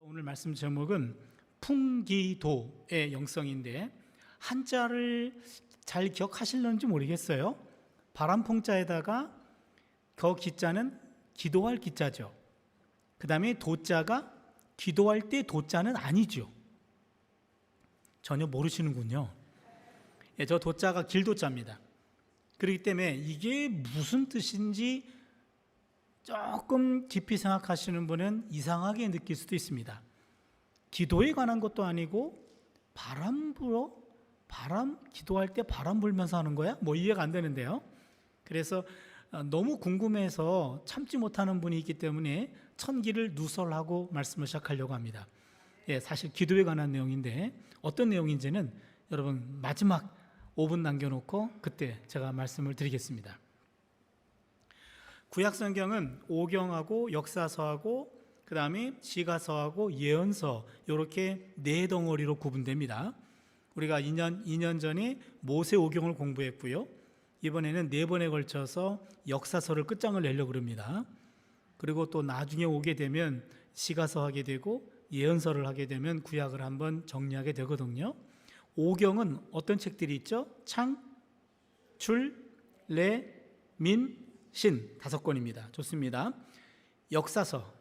오늘 말씀 제목은 풍기도의 영성인데 한자를 잘 기억하실는지 모르겠어요. 바람풍자에다가 거 기자는 기도할 기자죠. 그 다음에 도자가 기도할 때 도자는 아니죠. 전혀 모르시는군요. 저 도자가 길도자입니다. 그렇기 때문에 이게 무슨 뜻인지 조금 깊이 생각하시는 분은 이상하게 느낄 수도 있습니다. 기도에 관한 것도 아니고 기도할 때 바람 불면서 하는 거야? 이해가 안 되는데요. 그래서 너무 궁금해서 참지 못하는 분이 있기 때문에 천기를 누설하고 말씀을 시작하려고 합니다. 사실 기도에 관한 내용인데 어떤 내용인지는 여러분 마지막 5분 남겨놓고 그때 제가 말씀을 드리겠습니다. 구약성경은 오경하고 역사서하고 그 다음에 시가서하고 예언서 이렇게 네 덩어리로 구분됩니다. 우리가 2년 전에 모세 오경을 공부했고요. 이번에는 4번에 걸쳐서 역사서를 끝장을 내려고 합니다. 그리고 또 나중에 오게 되면 시가서 하게 되고 예언서를 하게 되면 구약을 한번 정리하게 되거든요. 오경은 어떤 책들이 있죠? 창, 출, 레, 민, 신 5권입니다. 좋습니다. 역사서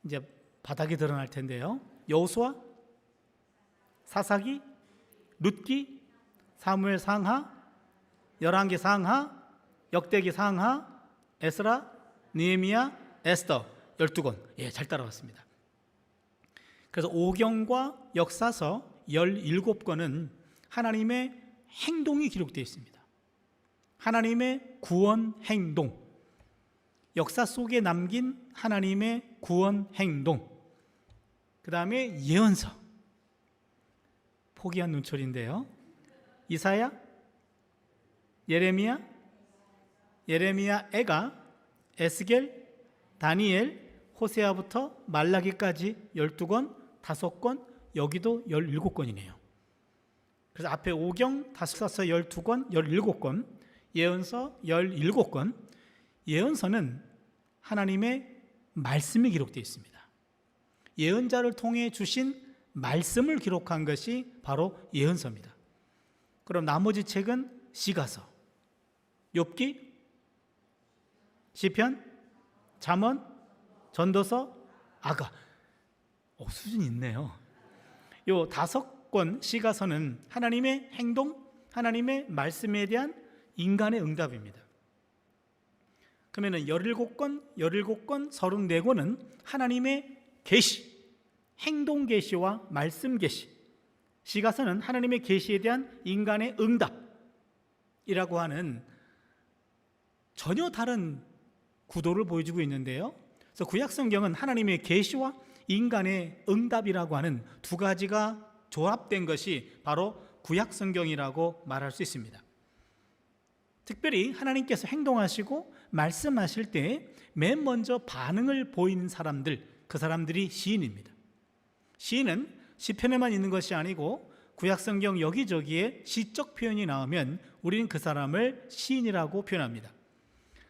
이제 바닥에 드러날 텐데요. 여호수아, 사사기, 룻기, 사무엘 상하, 열왕기 상하, 역대기 상하, 에스라, 느헤미야, 에스더 12권. 잘 따라왔습니다. 그래서 오경과 역사서 17권은 하나님의 행동이 기록되어 있습니다. 하나님의 구원 행동, 역사 속에 남긴 하나님의 구원 행동, 그 다음에 예언서, 포기한 눈초리인데요. 이사야, 예레미야, 에가, 에스겔, 다니엘, 호세아부터 말라기까지 12권, 5권, 여기도 17권이네요. 그래서 앞에 오경, 다섯서 12권, 17권, 예언서 17권. 예언서는 하나님의 말씀이 기록되어 있습니다. 예언자를 통해 주신 말씀을 기록한 것이 바로 예언서입니다. 그럼 나머지 책은 시가서, 욥기, 시편, 잠언, 전도서, 아가. 수준이 있네요. 요 5권 시가서는 하나님의 행동, 하나님의 말씀에 대한 인간의 응답입니다. 그러면 17권, 34권은 하나님의 계시, 행동 계시와 말씀 계시. 시가서는 하나님의 계시에 대한 인간의 응답이라고 하는 전혀 다른 구도를 보여주고 있는데요. 그래서 구약성경은 하나님의 계시와 인간의 응답이라고 하는 두 가지가 조합된 것이 바로 구약성경이라고 말할 수 있습니다. 특별히 하나님께서 행동하시고 말씀하실 때 맨 먼저 반응을 보이는 사람들, 그 사람들이 시인입니다. 시인은 시편에만 있는 것이 아니고 구약성경 여기저기에 시적 표현이 나오면 우리는 그 사람을 시인이라고 표현합니다.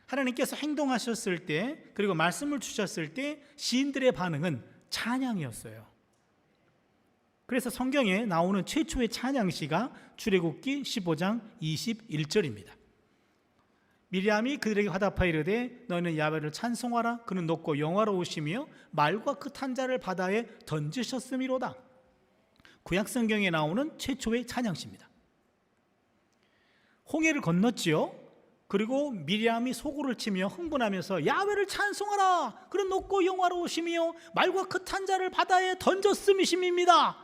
하나님께서 행동하셨을 때 그리고 말씀을 주셨을 때 시인들의 반응은 찬양이었어요. 그래서 성경에 나오는 최초의 찬양시가 출애굽기 15장 21절입니다. 미리암이 그들에게 화답하여 이르되 너희는 야훼를 찬송하라. 그는 높고 영화로우시며 말과 그 탄자를 바다에 던지셨음이로다. 구약성경에 나오는 최초의 찬양시입니다. 홍해를 건넜지요. 그리고 미리암이 소고를 치며 흥분하면서 야훼를 찬송하라. 그는 높고 영화로우시며 말과 그 탄자를 바다에 던졌음이심입니다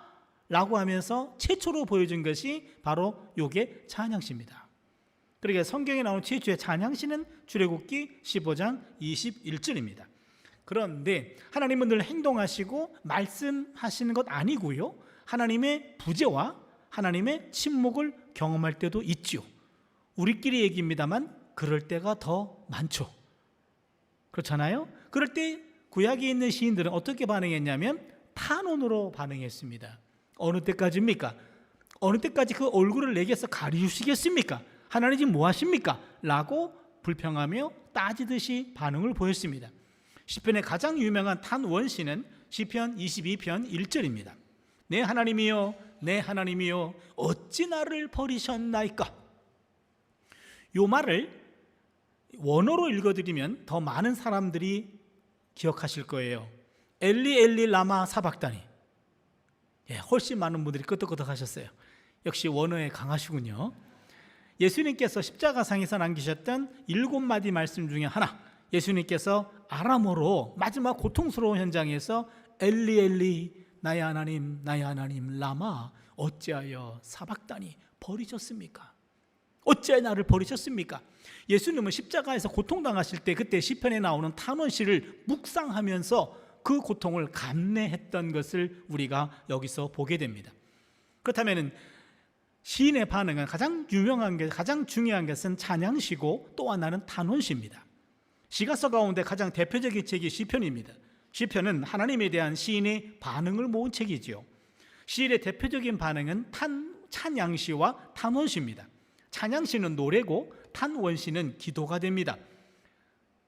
라고 하면서 최초로 보여준 것이 바로 요게 찬양시입니다. 그러니까 성경에 나오는 최초의 찬양시는 출애굽기 15장 21절입니다. 그런데 하나님은 늘 행동하시고 말씀하시는 것 아니고요, 하나님의 부재와 하나님의 침묵을 경험할 때도 있죠. 우리끼리 얘기입니다만 그럴 때가 더 많죠. 그렇잖아요. 그럴 때 구약에 있는 시인들은 어떻게 반응했냐면 탄원으로 반응했습니다. 어느 때까지입니까? 어느 때까지 그 얼굴을 내게서 가리우시겠습니까? 하나님 지금 뭐 하십니까? 라고 불평하며 따지듯이 반응을 보였습니다. 시편의 가장 유명한 탄원시는 시편 22편 1절입니다. 내 하나님이여 내 하나님이여 어찌 나를 버리셨나이까. 요 말을 원어로 읽어드리면 더 많은 사람들이 기억하실 거예요. 엘리 엘리 라마 사박다니. 훨씬 많은 분들이 끄덕끄덕 하셨어요. 역시 원어에 강하시군요. 예수님께서 십자가상에서 남기셨던 7마디 말씀 중에 하나, 예수님께서 아람어로 마지막 고통스러운 현장에서 엘리 엘리 나의 하나님 나의 하나님 라마 어찌하여 사박다니 버리셨습니까? 어찌하여 나를 버리셨습니까? 예수님은 십자가에서 고통당하실 때 그때 시편에 나오는 탄원시를 묵상하면서 그 고통을 감내했던 것을 우리가 여기서 보게 됩니다. 그렇다면 시인의 반응은 가장 유명한 게, 가장 중요한 것은 찬양시고 또 하나는 탄원시입니다. 시가서 가운데 가장 대표적인 책이 시편입니다. 시편은 하나님에 대한 시인의 반응을 모은 책이지요. 시인의 대표적인 반응은 찬양시와 탄원시입니다. 찬양시는 노래고 탄원시는 기도가 됩니다.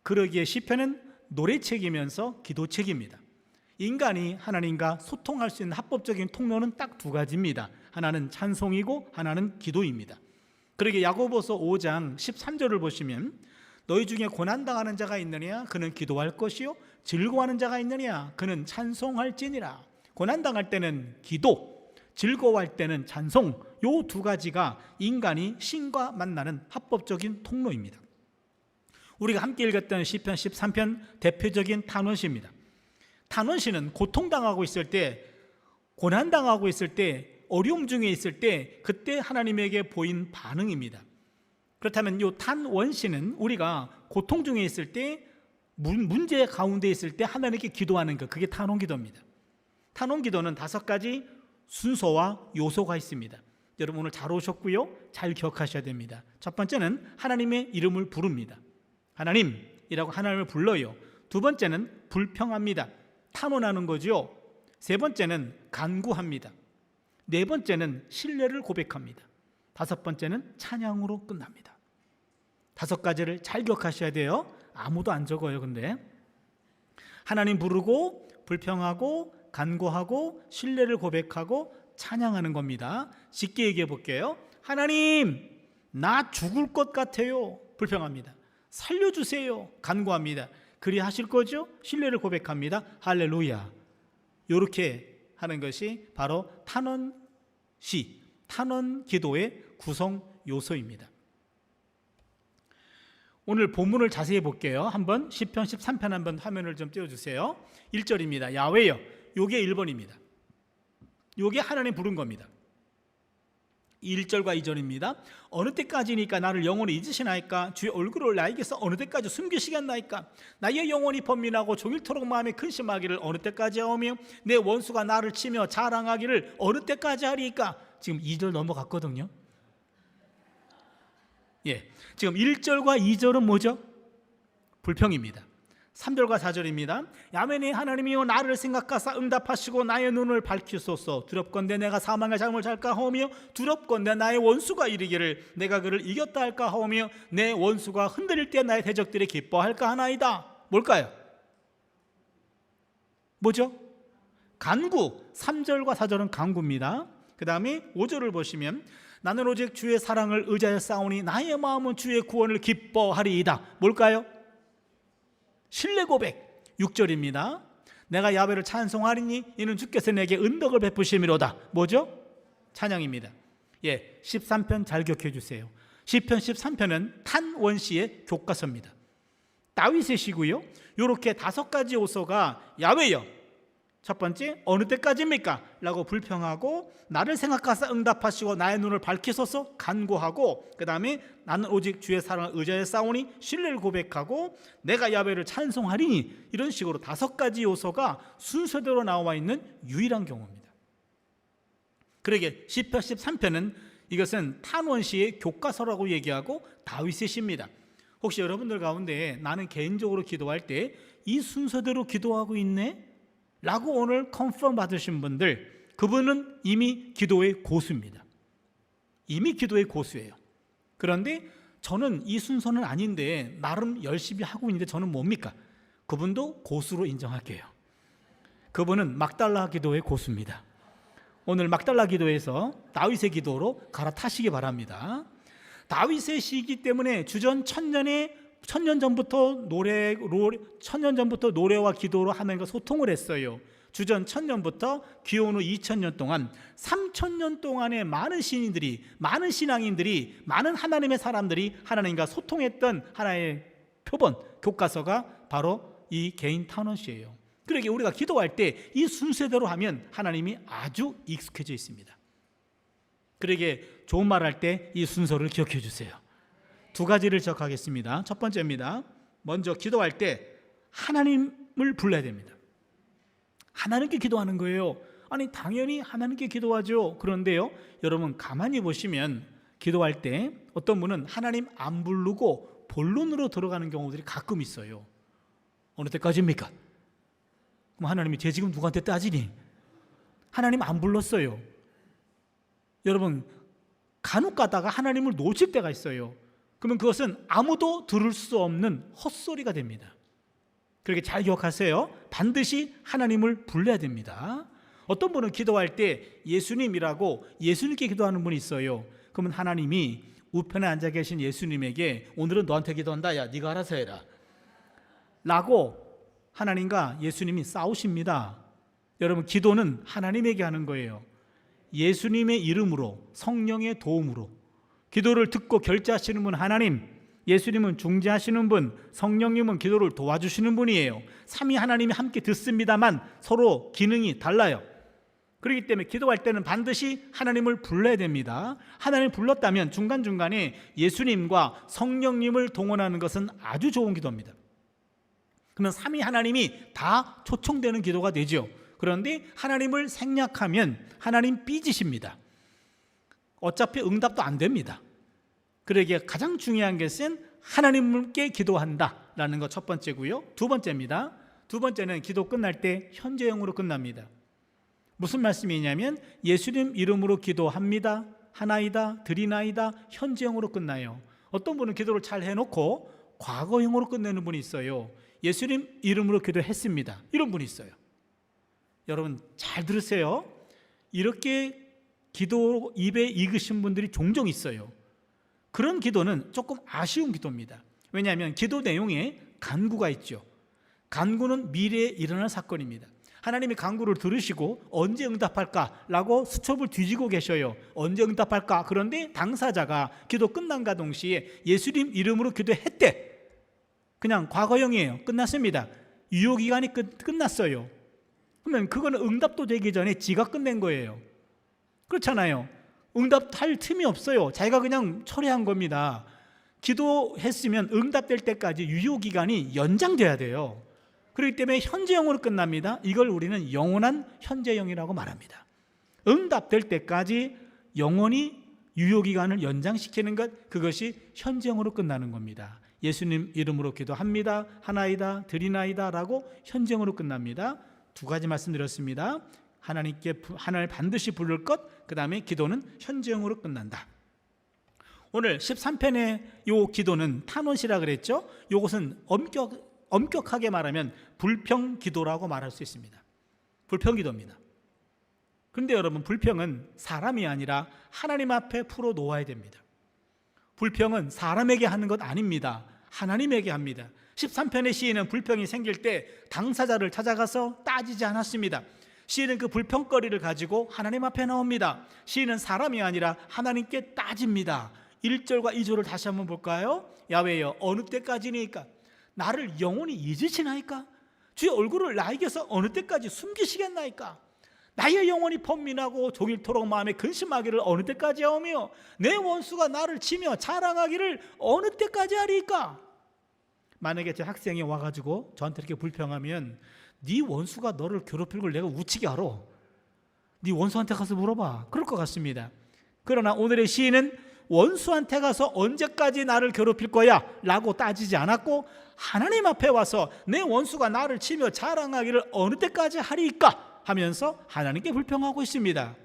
그러기에 시편은 노래책이면서 기도책입니다. 인간이 하나님과 소통할 수 있는 합법적인 통로는 딱 두 가지입니다. 하나는 찬송이고 하나는 기도입니다. 그러기에 야고보서 5장 13절을 보시면 너희 중에 고난당하는 자가 있느냐 그는 기도할 것이요 즐거워하는 자가 있느냐 그는 찬송할지니라. 고난당할 때는 기도, 즐거워할 때는 찬송, 요 두 가지가 인간이 신과 만나는 합법적인 통로입니다. 우리가 함께 읽었던 시편 13편 대표적인 탄원시입니다. 탄원시는 고통당하고 있을 때, 고난당하고 있을 때, 어려움 중에 있을 때 그때 하나님에게 보인 반응입니다. 그렇다면 이 탄원시는 우리가 고통 중에 있을 때, 문제 가운데 있을 때 하나님께 기도하는 것, 그게 탄원기도입니다. 탄원기도는 5가지 순서와 요소가 있습니다. 여러분 오늘 잘 오셨고요, 잘 기억하셔야 됩니다. 첫 번째는 하나님의 이름을 부릅니다. 하나님이라고 하나님을 불러요. 두 번째는 불평합니다. 탄원하는 거죠. 세 번째는 간구합니다. 네 번째는 신뢰를 고백합니다. 다섯 번째는 찬양으로 끝납니다. 5가지를 잘 기억하셔야 돼요. 아무도 안 적어요. 근데 하나님 부르고 불평하고 간구하고 신뢰를 고백하고 찬양하는 겁니다. 쉽게 얘기해 볼게요. 하나님, 나 죽을 것 같아요. 불평합니다. 살려주세요. 간구합니다. 그리 하실 거죠? 신뢰를 고백합니다. 할렐루야. 이렇게 하는 것이 바로 탄원시, 탄원 기도의 구성 요소입니다. 오늘 본문을 자세히 볼게요. 한번 시편 13편 한번 화면을 좀 띄워주세요. 1절입니다. 야훼여, 요게 1번입니다. 요게 하나님 부른 겁니다. 1절과 2절입니다. 어느 때까지니까 나를 영원히 잊으시나이까? 주의 얼굴을 나에게서 어느 때까지 숨기시겠나이까? 나의 영혼이 번민하고 종일토록 마음에 근심하기를 어느 때까지 하오며 내 원수가 나를 치며 자랑하기를 어느 때까지 하리이까? 지금 2절 넘어갔거든요. 지금 1절과 2절은 뭐죠? 불평입니다. 3절과 4절입니다. 야훼의 하나님이여 나를 생각하사 응답하시고 나의 눈을 밝히소서. 두렵건대 내가 사망의 잠을 잘까 하오며 두렵건대 나의 원수가 이르기를 내가 그를 이겼다 할까 하오며 내 원수가 흔들릴 때 나의 대적들이 기뻐할까 하나이다. 뭘까요? 뭐죠? 간구. 3절과 4절은 간구입니다. 그 다음에 5절을 보시면 나는 오직 주의 사랑을 의지하여 싸우니 나의 마음은 주의 구원을 기뻐하리이다. 뭘까요? 신뢰 고백. 6절입니다. 내가 야훼를 찬송하리니 이는 주께서 내게 은덕을 베푸심이로다. 뭐죠? 찬양입니다. 13편 잘 기억해 주세요. 시편 13편은 탄원시의 교과서입니다. 다윗의 시고요. 이렇게 5가지 요소가 야훼여, 첫 번째 어느 때까지입니까? 라고 불평하고 나를 생각하사 응답하시고 나의 눈을 밝히소서 간구하고 그 다음에 나는 오직 주의 사랑을 의지하여 싸우니 신뢰를 고백하고 내가 야훼를 찬송하리니 이런 식으로 5가지 요소가 순서대로 나와 있는 유일한 경우입니다. 그러게 시편 13편은 이것은 탄원시의 교과서라고 얘기하고 다윗의 시입니다. 혹시 여러분들 가운데 나는 개인적으로 기도할 때 이 순서대로 기도하고 있네? 라고 오늘 컨펌 받으신 분들, 그분은 이미 기도의 고수입니다. 이미 기도의 고수예요. 그런데 저는 이 순서는 아닌데 나름 열심히 하고 있는데 저는 뭡니까? 그분도 고수로 인정할게요. 그분은 막달라 기도의 고수입니다. 오늘 막달라 기도에서 다윗의 기도로 갈아타시기 바랍니다. 다윗의 시이기 때문에 주전 1000년 전부터 노래와 기도로 하나님과 소통을 했어요. 주전 1000년부터 기원 후 2000년 동안 3000년 동안의 많은 신인들이, 많은 신앙인들이, 많은 하나님의 사람들이 하나님과 소통했던 하나의 표본, 교과서가 바로 이 개인 탄원시예요. 그러게 우리가 기도할 때 이 순서대로 하면 하나님이 아주 익숙해져 있습니다. 그러게 좋은 말 할 때 이 순서를 기억해 주세요. 두 가지를 지적하겠습니다. 첫 번째입니다. 먼저 기도할 때 하나님을 불러야 됩니다. 하나님께 기도하는 거예요. 아니 당연히 하나님께 기도하죠. 그런데요, 여러분 가만히 보시면 기도할 때 어떤 분은 하나님 안 부르고 본론으로 들어가는 경우들이 가끔 있어요. 어느 때까지입니까? 그럼 하나님이 쟤 지금 누구한테 따지니? 하나님 안 불렀어요. 여러분 간혹 가다가 하나님을 놓칠 때가 있어요. 그러면 그것은 아무도 들을 수 없는 헛소리가 됩니다. 그렇게 잘 기억하세요. 반드시 하나님을 불러야 됩니다. 어떤 분은 기도할 때 예수님이라고 예수님께 기도하는 분이 있어요. 그러면 하나님이 우편에 앉아 계신 예수님에게 오늘은 너한테 기도한다, 야 네가 알아서 해라 라고 하나님과 예수님이 싸우십니다. 여러분 기도는 하나님에게 하는 거예요. 예수님의 이름으로, 성령의 도움으로 기도를 듣고 결제하시는 분 하나님, 예수님은 중재하시는 분, 성령님은 기도를 도와주시는 분이에요. 삼위 하나님이 함께 듣습니다만 서로 기능이 달라요. 그렇기 때문에 기도할 때는 반드시 하나님을 불러야 됩니다. 하나님을 불렀다면 중간중간에 예수님과 성령님을 동원하는 것은 아주 좋은 기도입니다. 그러면 삼위 하나님이 다 초청되는 기도가 되죠. 그런데 하나님을 생략하면 하나님 삐지십니다. 어차피 응답도 안 됩니다. 그러기에 가장 중요한 것은 하나님께 기도한다라는 것 첫 번째고요. 두 번째입니다. 두 번째는 기도 끝날 때 현재형으로 끝납니다. 무슨 말씀이냐면 예수님 이름으로 기도합니다, 하나이다, 드리나이다, 현재형으로 끝나요. 어떤 분은 기도를 잘 해놓고 과거형으로 끝내는 분이 있어요. 예수님 이름으로 기도했습니다, 이런 분이 있어요. 여러분 잘 들으세요. 이렇게 기도 입에 익으신 분들이 종종 있어요. 그런 기도는 조금 아쉬운 기도입니다. 왜냐하면 기도 내용에 간구가 있죠. 간구는 미래에 일어날 사건입니다. 하나님이 간구를 들으시고 언제 응답할까라고 수첩을 뒤지고 계셔요. 언제 응답할까? 그런데 당사자가 기도 끝난과 동시에 예수님 이름으로 기도했대. 그냥 과거형이에요. 끝났습니다. 유효기간이 끝났어요. 그러면 그거는 응답도 되기 전에 지가 끝낸 거예요. 그렇잖아요. 응답할 틈이 없어요. 자기가 그냥 철회한 겁니다. 기도했으면 응답될 때까지 유효기간이 연장돼야 돼요. 그렇기 때문에 현재형으로 끝납니다. 이걸 우리는 영원한 현재형이라고 말합니다. 응답될 때까지 영원히 유효기간을 연장시키는 것, 그것이 현재형으로 끝나는 겁니다. 예수님 이름으로 기도합니다, 하나이다, 드리나이다 라고 현재형으로 끝납니다. 두 가지 말씀드렸습니다. 하나님을 반드시 부를 것, 그 다음에 기도는 현재형으로 끝난다. 오늘 13편의 요 기도는 탄원시라 그랬죠. 요것은 엄격하게 말하면 불평기도라고 말할 수 있습니다. 불평기도입니다. 그런데 여러분 불평은 사람이 아니라 하나님 앞에 풀어놓아야 됩니다. 불평은 사람에게 하는 것 아닙니다. 하나님에게 합니다. 13편의 시인은 불평이 생길 때 당사자를 찾아가서 따지지 않았습니다. 시인은 그 불평거리를 가지고 하나님 앞에 나옵니다. 시인은 사람이 아니라 하나님께 따집니다. 1절과 2절을 다시 한번 볼까요? 야훼여 어느 때까지니까 나를 영원히 잊으시나이까? 주의 얼굴을 나에게서 어느 때까지 숨기시겠나이까? 나의 영혼이 번민하고 종일토록 마음에 근심하기를 어느 때까지 하오며 내 원수가 나를 치며 자랑하기를 어느 때까지 하리이까? 만약에 제 학생이 와가지고 저한테 이렇게 불평하면 네 원수가 너를 괴롭힐 걸 내가 우치게 알아. 네 원수한테 가서 물어봐. 그럴 것 같습니다. 그러나 오늘의 시인은 원수한테 가서 언제까지 나를 괴롭힐 거야? 라고 따지지 않았고 하나님 앞에 와서 내 원수가 나를 치며 자랑하기를 어느 때까지 하리이까? 하면서 하나님께 불평하고 있습니다.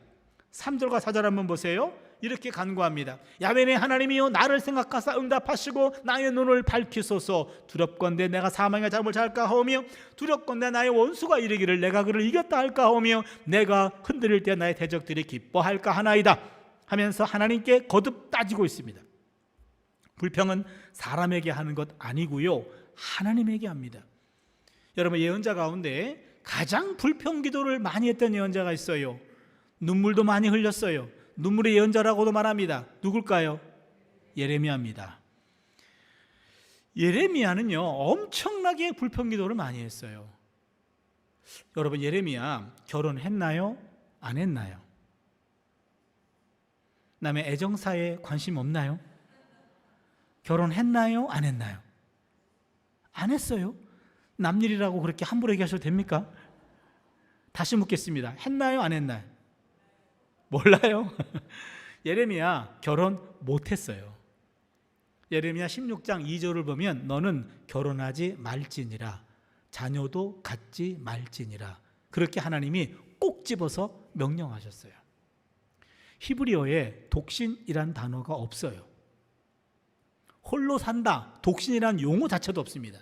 3절과 4절 한번 보세요. 이렇게 간구합니다. 야훼 내 하나님이여, 나를 생각하사 응답하시고 나의 눈을 밝히소서. 두렵건대 내가 사망의 잠을 잘까 하오며, 두렵건대 나의 원수가 이르기를 내가 그를 이겼다 할까 하오며, 내가 흔들릴 때 나의 대적들이 기뻐할까 하나이다 하면서 하나님께 거듭 따지고 있습니다. 불평은 사람에게 하는 것 아니고요, 하나님에게 합니다. 여러분, 예언자 가운데 가장 불평 기도를 많이 했던 예언자가 있어요. 눈물도 많이 흘렸어요. 눈물의 예언자라고도 말합니다. 누굴까요? 예레미야입니다. 예레미야는요, 엄청나게 불평 기도를 많이 했어요. 여러분, 예레미야 결혼했나요? 안 했나요? 남의 애정사에 관심 없나요? 결혼했나요? 안 했나요? 안 했어요. 남일이라고 그렇게 함부로 얘기하셔도 됩니까? 다시 묻겠습니다. 했나요? 안 했나요? 몰라요? 예레미야 결혼 못했어요. 예레미야 16장 2절을 보면 너는 결혼하지 말지니라, 자녀도 갖지 말지니라, 그렇게 하나님이 꼭 집어서 명령하셨어요. 히브리어에 독신이란 단어가 없어요. 홀로 산다, 독신이란 용어 자체도 없습니다.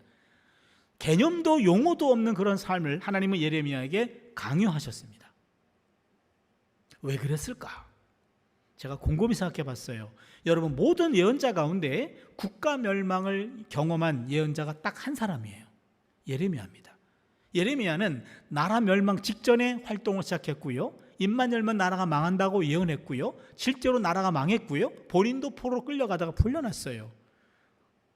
개념도 용어도 없는 그런 삶을 하나님은 예레미야에게 강요하셨습니다. 왜 그랬을까? 제가 곰곰이 생각해 봤어요. 여러분, 모든 예언자 가운데 국가 멸망을 경험한 예언자가 딱 한 사람이에요. 예레미야입니다. 예레미야는 나라 멸망 직전에 활동을 시작했고요, 입만 열면 나라가 망한다고 예언했고요, 실제로 나라가 망했고요, 본인도 포로로 끌려가다가 풀려났어요.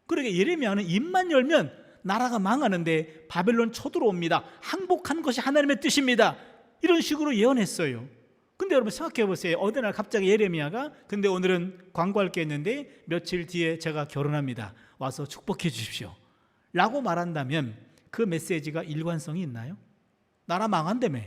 그러게 예레미야는 입만 열면 나라가 망하는데 바벨론 쳐들어옵니다, 항복한 것이 하나님의 뜻입니다, 이런 식으로 예언했어요. 근데 여러분 생각해 보세요. 어느 날 갑자기 예레미야가 근데 오늘은 광고할 게 있는데 며칠 뒤에 제가 결혼합니다, 와서 축복해 주십시오 라고 말한다면 그 메시지가 일관성이 있나요? 나라 망한다며.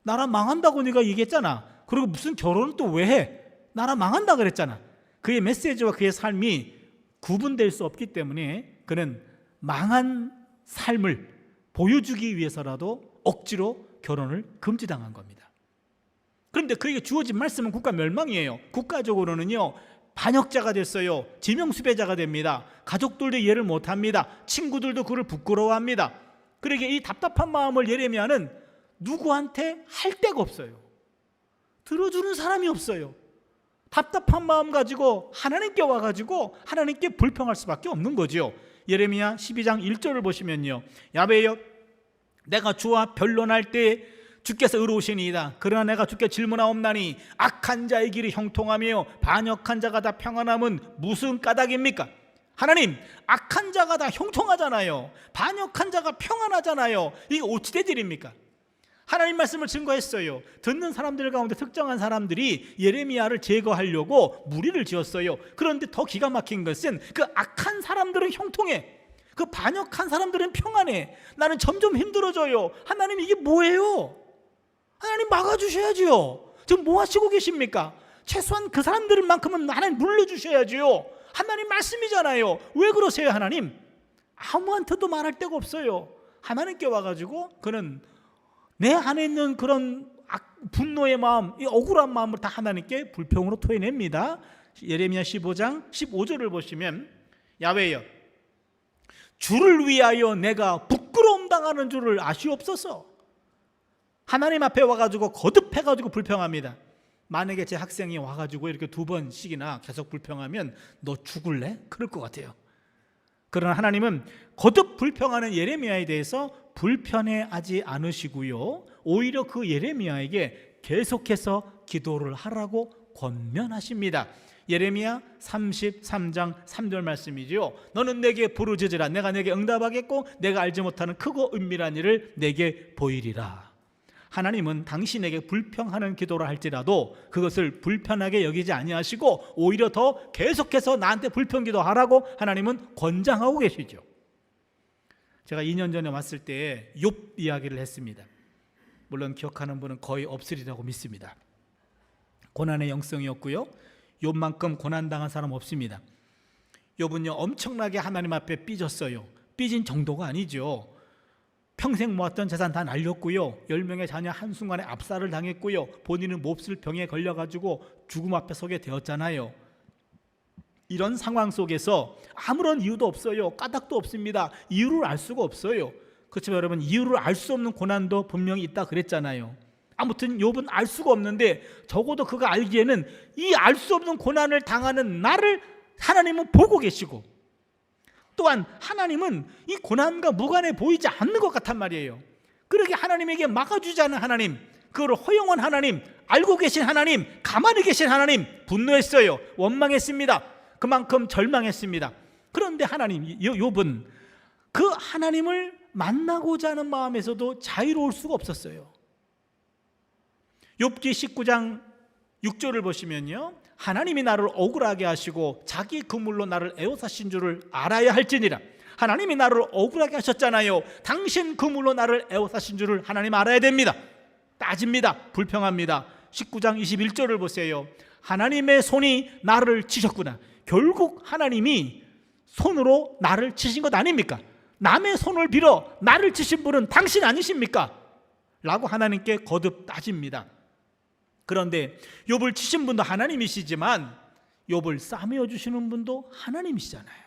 나라 망한다고 네가 얘기했잖아. 그리고 무슨 결혼을 또 왜 해? 나라 망한다 그랬잖아. 그의 메시지와 그의 삶이 구분될 수 없기 때문에 그는 망한 삶을 보여주기 위해서라도 억지로 결혼을 금지당한 겁니다. 그런데 그에게 주어진 말씀은 국가 멸망이에요. 국가적으로는요, 반역자가 됐어요. 지명수배자가 됩니다. 가족들도 이해를 못합니다. 친구들도 그를 부끄러워합니다. 그러기에 이 답답한 마음을 예레미야는 누구한테 할 데가 없어요. 들어주는 사람이 없어요. 답답한 마음 가지고 하나님께 와가지고 하나님께 불평할 수밖에 없는 거죠. 예레미야 12장 1절을 보시면요, 야훼여, 내가 주와 변론할 때 주께서 의로우시니이다. 그러나 내가 주께 질문하옵나니 악한 자의 길이 형통하며 반역한 자가 다 평안함은 무슨 까닭입니까? 하나님, 악한 자가 다 형통하잖아요. 반역한 자가 평안하잖아요. 이게 어찌 된 일입니까? 하나님 말씀을 증거했어요. 듣는 사람들 가운데 특정한 사람들이 예레미야를 제거하려고 무리를 지었어요. 그런데 더 기가 막힌 것은 그 악한 사람들은 형통해, 그 반역한 사람들은 평안해. 나는 점점 힘들어져요. 하나님, 이게 뭐예요? 하나님 막아주셔야지요. 지금 뭐 하시고 계십니까? 최소한 그 사람들만큼은 하나님 눌러주셔야지요. 하나님 말씀이잖아요. 왜 그러세요 하나님? 아무한테도 말할 데가 없어요. 하나님께 와가지고 그는 내 안에 있는 그런 분노의 마음, 이 억울한 마음을 다 하나님께 불평으로 토해냅니다. 예레미야 15장 15절을 보시면 야훼여, 주를 위하여 내가 부끄러움 당하는 줄을 아시옵소서. 하나님 앞에 와가지고 거듭해가지고 불평합니다. 만약에 제 학생이 와가지고 이렇게 2번씩이나 계속 불평하면 너 죽을래? 그럴 것 같아요. 그러나 하나님은 거듭 불평하는 예레미야에 대해서 불편해하지 않으시고요, 오히려 그 예레미야에게 계속해서 기도를 하라고 권면하십니다. 예레미야 33장 3절 말씀이죠. 너는 내게 부르짖으라. 내가 내게 응답하겠고 내가 알지 못하는 크고 은밀한 일을 내게 보이리라. 하나님은 당신에게 불평하는 기도를 할지라도 그것을 불편하게 여기지 아니하시고 오히려 더 계속해서 나한테 불평 기도하라고 하나님은 권장하고 계시죠. 제가 2년 전에 왔을 때 욥 이야기를 했습니다. 물론 기억하는 분은 거의 없으리라고 믿습니다. 고난의 영성이었고요, 욥만큼 고난당한 사람 없습니다. 욥은요 엄청나게 하나님 앞에 삐졌어요. 삐진 정도가 아니죠. 평생 모았던 재산 다 날렸고요. 10명의 자녀 한순간에 압살을 당했고요. 본인은 몹쓸 병에 걸려가지고 죽음 앞에 서게 되었잖아요. 이런 상황 속에서 아무런 이유도 없어요. 까닭도 없습니다. 이유를 알 수가 없어요. 그렇지만 여러분, 이유를 알 수 없는 고난도 분명히 있다 그랬잖아요. 아무튼 욥은 알 수가 없는데 적어도 그가 알기에는 이 알 수 없는 고난을 당하는 나를 하나님은 보고 계시고, 또한 하나님은 이 고난과 무관해 보이지 않는 것 같단 말이에요. 그러게 하나님에게 막아주지 않은 하나님, 그걸 허용한 하나님, 알고 계신 하나님, 가만히 계신 하나님, 분노했어요. 원망했습니다. 그만큼 절망했습니다. 그런데 하나님, 욥은 그 하나님을 만나고자 하는 마음에서도 자유로울 수가 없었어요. 욥기 19장 6절을 보시면요, 하나님이 나를 억울하게 하시고 자기 그물로 나를 에워싸신 줄을 알아야 할지니라. 하나님이 나를 억울하게 하셨잖아요. 당신 그물로 나를 에워싸신 줄을 하나님 알아야 됩니다. 따집니다. 불평합니다. 19장 21절을 보세요. 하나님의 손이 나를 치셨구나. 결국 하나님이 손으로 나를 치신 것 아닙니까? 남의 손을 빌어 나를 치신 분은 당신 아니십니까? 라고 하나님께 거듭 따집니다. 그런데 욥을 치신 분도 하나님이시지만 욥을 싸매어 주시는 분도 하나님이시잖아요.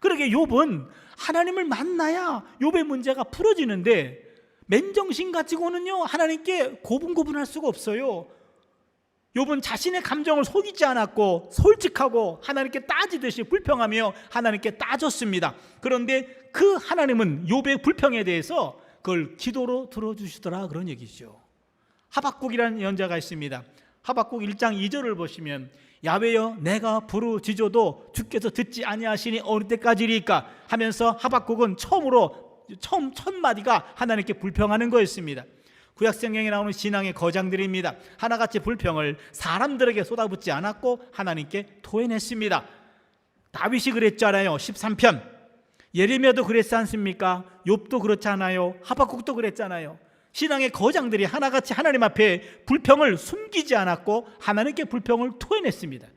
그러게 욥은 하나님을 만나야 욥의 문제가 풀어지는데 맨정신 가지고는요 하나님께 고분고분할 수가 없어요. 욥은 자신의 감정을 속이지 않았고 솔직하고 하나님께 따지듯이 불평하며 하나님께 따졌습니다. 그런데 그 하나님은 욥의 불평에 대해서 그걸 기도로 들어주시더라, 그런 얘기죠. 하박국이라는 연자가 있습니다. 하박국 1장 2절을 보시면 야훼여 내가 부르짖어도 주께서 듣지 아니하시니 어느 때까지리까 하면서 하박국은 처음 첫 마디가 하나님께 불평하는 거였습니다. 구약성경에 나오는 신앙의 거장들입니다. 하나같이 불평을 사람들에게 쏟아붓지 않았고 하나님께 토해냈습니다. 다윗이 그랬잖아요. 13편. 예레미야도 그랬지 않습니까? 욥도 그렇잖아요. 하박국도 그랬잖아요. 신앙의 거장들이 하나같이 하나님 앞에 불평을 숨기지 않았고 하나님께 불평을 토해냈습니다.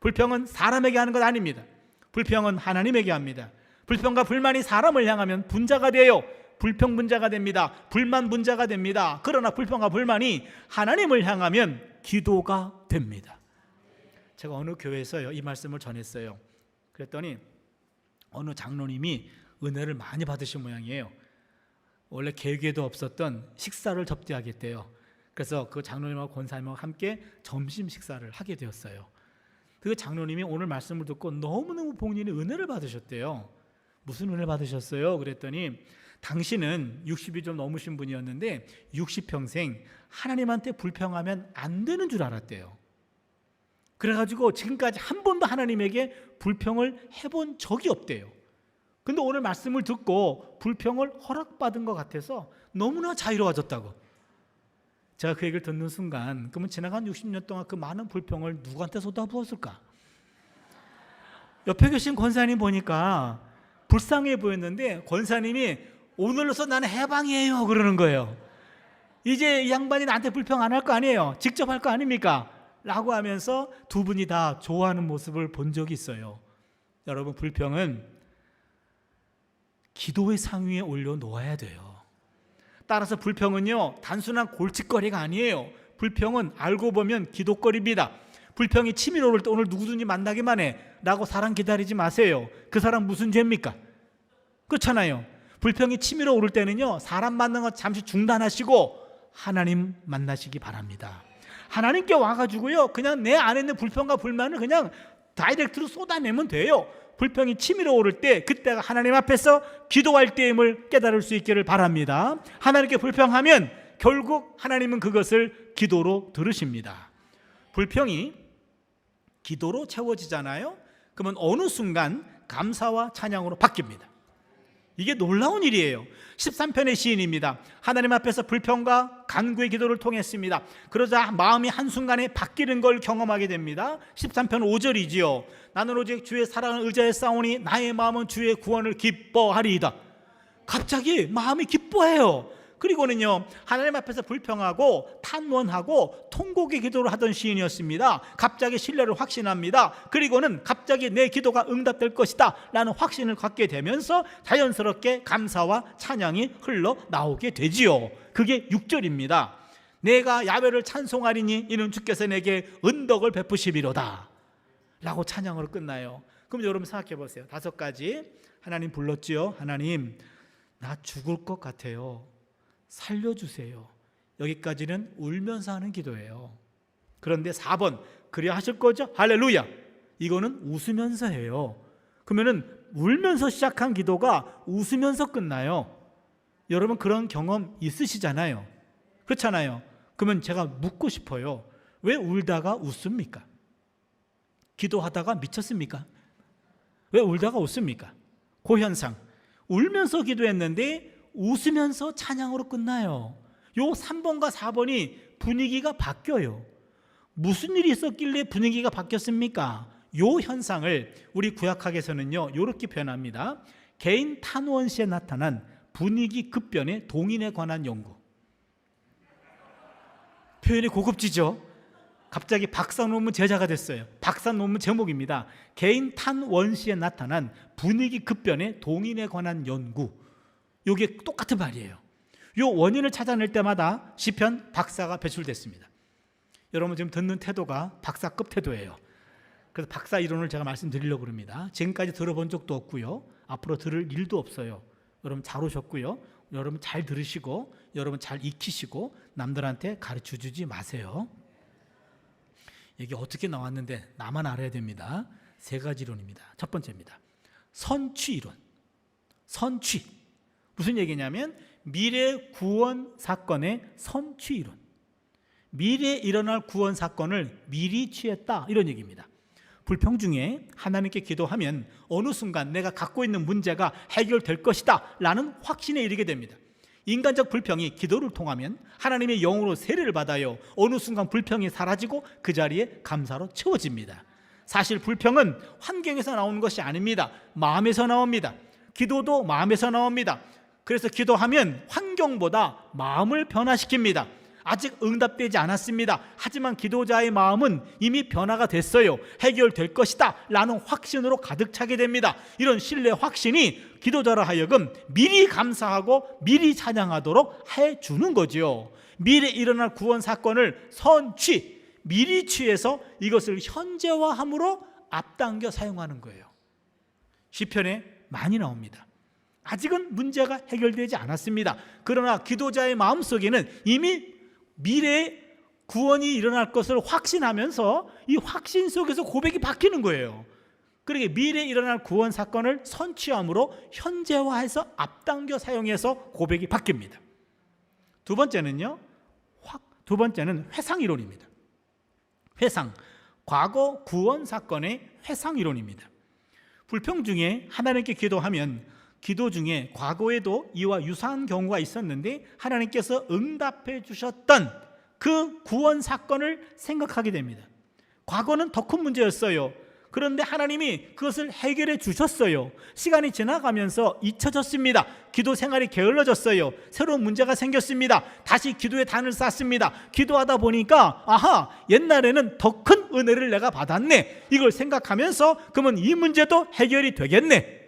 불평은 사람에게 하는 것 아닙니다. 불평은 하나님에게 합니다. 불평과 불만이 사람을 향하면 분자가 돼요. 불평 분자가 됩니다. 불만 분자가 됩니다. 그러나 불평과 불만이 하나님을 향하면 기도가 됩니다. 제가 어느 교회에서요 이 말씀을 전했어요. 그랬더니 어느 장로님이 은혜를 많이 받으신 모양이에요. 원래 계획에도 없었던 식사를 접대하겠대요. 그래서 그 장로님하고 권사님하고 함께 점심 식사를 하게 되었어요. 그 장로님이 오늘 말씀을 듣고 너무너무 본인이 은혜를 받으셨대요. 무슨 은혜를 받으셨어요? 그랬더니 당신은 60이 좀 넘으신 분이었는데 60평생 하나님한테 불평하면 안 되는 줄 알았대요. 그래가지고 지금까지 한 번도 하나님에게 불평을 해본 적이 없대요. 근데 오늘 말씀을 듣고 불평을 허락받은 것 같아서 너무나 자유로워졌다고. 제가 그 얘기를 듣는 순간 그러면 지나간 60년 동안 그 많은 불평을 누구한테 쏟아부었을까? 옆에 계신 권사님 보니까 불쌍해 보였는데 권사님이 오늘로서 나는 해방이에요 그러는 거예요. 이제 이 양반이 나한테 불평 안 할 거 아니에요. 직접 할 거 아닙니까? 라고 하면서 두 분이 다 좋아하는 모습을 본 적이 있어요. 여러분, 불평은 기도의 상위에 올려놓아야 돼요. 따라서 불평은요 단순한 골칫거리가 아니에요. 불평은 알고 보면 기도거리입니다. 불평이 치밀어 오를 때 오늘 누구든지 만나기만 해 라고 사람 기다리지 마세요. 그 사람 무슨 죄입니까? 그렇잖아요. 불평이 치밀어 오를 때는요 사람 만나는 거 잠시 중단하시고 하나님 만나시기 바랍니다. 하나님께 와가지고요 그냥 내 안에 있는 불평과 불만을 그냥 다이렉트로 쏟아내면 돼요. 불평이 치밀어 오를 때 그때가 하나님 앞에서 기도할 때임을 깨달을 수 있기를 바랍니다. 하나님께 불평하면 결국 하나님은 그것을 기도로 들으십니다. 불평이 기도로 채워지잖아요. 그러면 어느 순간 감사와 찬양으로 바뀝니다. 이게 놀라운 일이에요. 13편의 시인입니다. 하나님 앞에서 불평과 간구의 기도를 통했습니다. 그러자 마음이 한순간에 바뀌는 걸 경험하게 됩니다. 13편 5절이지요. 나는 오직 주의 사랑을 의지하여 싸우니 나의 마음은 주의 구원을 기뻐하리이다. 갑자기 마음이 기뻐해요. 그리고는요, 하나님 앞에서 불평하고 탄원하고 통곡의 기도를 하던 시인이었습니다. 갑자기 신뢰를 확신합니다. 그리고는 갑자기 내 기도가 응답될 것이다 라는 확신을 갖게 되면서 자연스럽게 감사와 찬양이 흘러나오게 되지요. 그게 6절입니다. 내가 야훼를 찬송하리니 이는 주께서 내게 은덕을 베푸시미로다 라고 찬양으로 끝나요. 그럼 여러분 생각해 보세요. 5가지 하나님 불렀지요. 하나님, 나 죽을 것 같아요. 살려주세요. 여기까지는 울면서 하는 기도예요. 그런데 4번, 그래야 하실 거죠? 할렐루야. 이거는 웃으면서 해요. 그러면은 울면서 시작한 기도가 웃으면서 끝나요. 여러분 그런 경험 있으시잖아요. 그렇잖아요. 그러면 제가 묻고 싶어요. 왜 울다가 웃습니까? 기도하다가 미쳤습니까? 왜 울다가 웃습니까? 그 현상. 울면서 기도했는데 웃으면서 찬양으로 끝나요. 요 3번과 4번이 분위기가 바뀌어요. 무슨 일이 있었길래 분위기가 바뀌었습니까? 요 현상을 우리 구약학에서는요 이렇게 표현합니다. 개인 탄원 시에 나타난 분위기 급변의 동인에 관한 연구. 표현이 고급지죠? 갑자기 박사 논문 제자가 됐어요. 박사 논문 제목입니다. 개인 탄원 시에 나타난 분위기 급변의 동인에 관한 연구. 이게 똑같은 말이에요. 이 원인을 찾아낼 때마다 시편 박사가 배출됐습니다. 여러분 지금 듣는 태도가 박사급 태도예요. 그래서 박사 이론을 제가 말씀드리려고 합니다. 지금까지 들어본 적도 없고요. 앞으로 들을 일도 없어요. 여러분 잘 오셨고요. 여러분 잘 들으시고 여러분 잘 익히시고 남들한테 가르쳐 주지 마세요. 이게 어떻게 나왔는데 나만 알아야 됩니다. 3가지 이론입니다. 첫 번째입니다. 선취 이론. 선취. 무슨 얘기냐면 미래 구원 사건의 선취 이론. 미래에 일어날 구원 사건을 미리 취했다 이런 얘기입니다. 불평 중에 하나님께 기도하면 어느 순간 내가 갖고 있는 문제가 해결될 것이다 라는 확신에 이르게 됩니다. 인간적 불평이 기도를 통하면 하나님의 영으로 세례를 받아요. 어느 순간 불평이 사라지고 그 자리에 감사로 채워집니다. 사실 불평은 환경에서 나오는 것이 아닙니다. 마음에서 나옵니다. 기도도 마음에서 나옵니다. 그래서 기도하면 환경보다 마음을 변화시킵니다. 아직 응답되지 않았습니다. 하지만 기도자의 마음은 이미 변화가 됐어요. 해결될 것이다 라는 확신으로 가득 차게 됩니다. 이런 신뢰 확신이 기도자로 하여금 미리 감사하고 미리 찬양하도록 해주는 거죠. 미래에 일어날 구원 사건을 선취, 미리 취해서 이것을 현재화함으로 앞당겨 사용하는 거예요. 시편에 많이 나옵니다. 아직은 문제가 해결되지 않았습니다. 그러나 기도자의 마음속에는 이미 미래에 구원이 일어날 것을 확신하면서 이 확신 속에서 고백이 바뀌는 거예요. 그러니까 미래에 일어날 구원 사건을 선취함으로 현재화해서 앞당겨 사용해서 고백이 바뀝니다. 두 번째는 회상 이론입니다. 회상, 과거 구원 사건의 회상 이론입니다. 불평 중에 하나님께 기도하면 기도 중에 과거에도 이와 유사한 경우가 있었는데 하나님께서 응답해 주셨던 그 구원 사건을 생각하게 됩니다. 과거는 더 큰 문제였어요. 그런데 하나님이 그것을 해결해 주셨어요. 시간이 지나가면서 잊혀졌습니다. 기도 생활이 게을러졌어요. 새로운 문제가 생겼습니다. 다시 기도의 단을 쌓습니다. 기도하다 보니까 아하, 옛날에는 더 큰 은혜를 내가 받았네. 이걸 생각하면서 그러면 이 문제도 해결이 되겠네.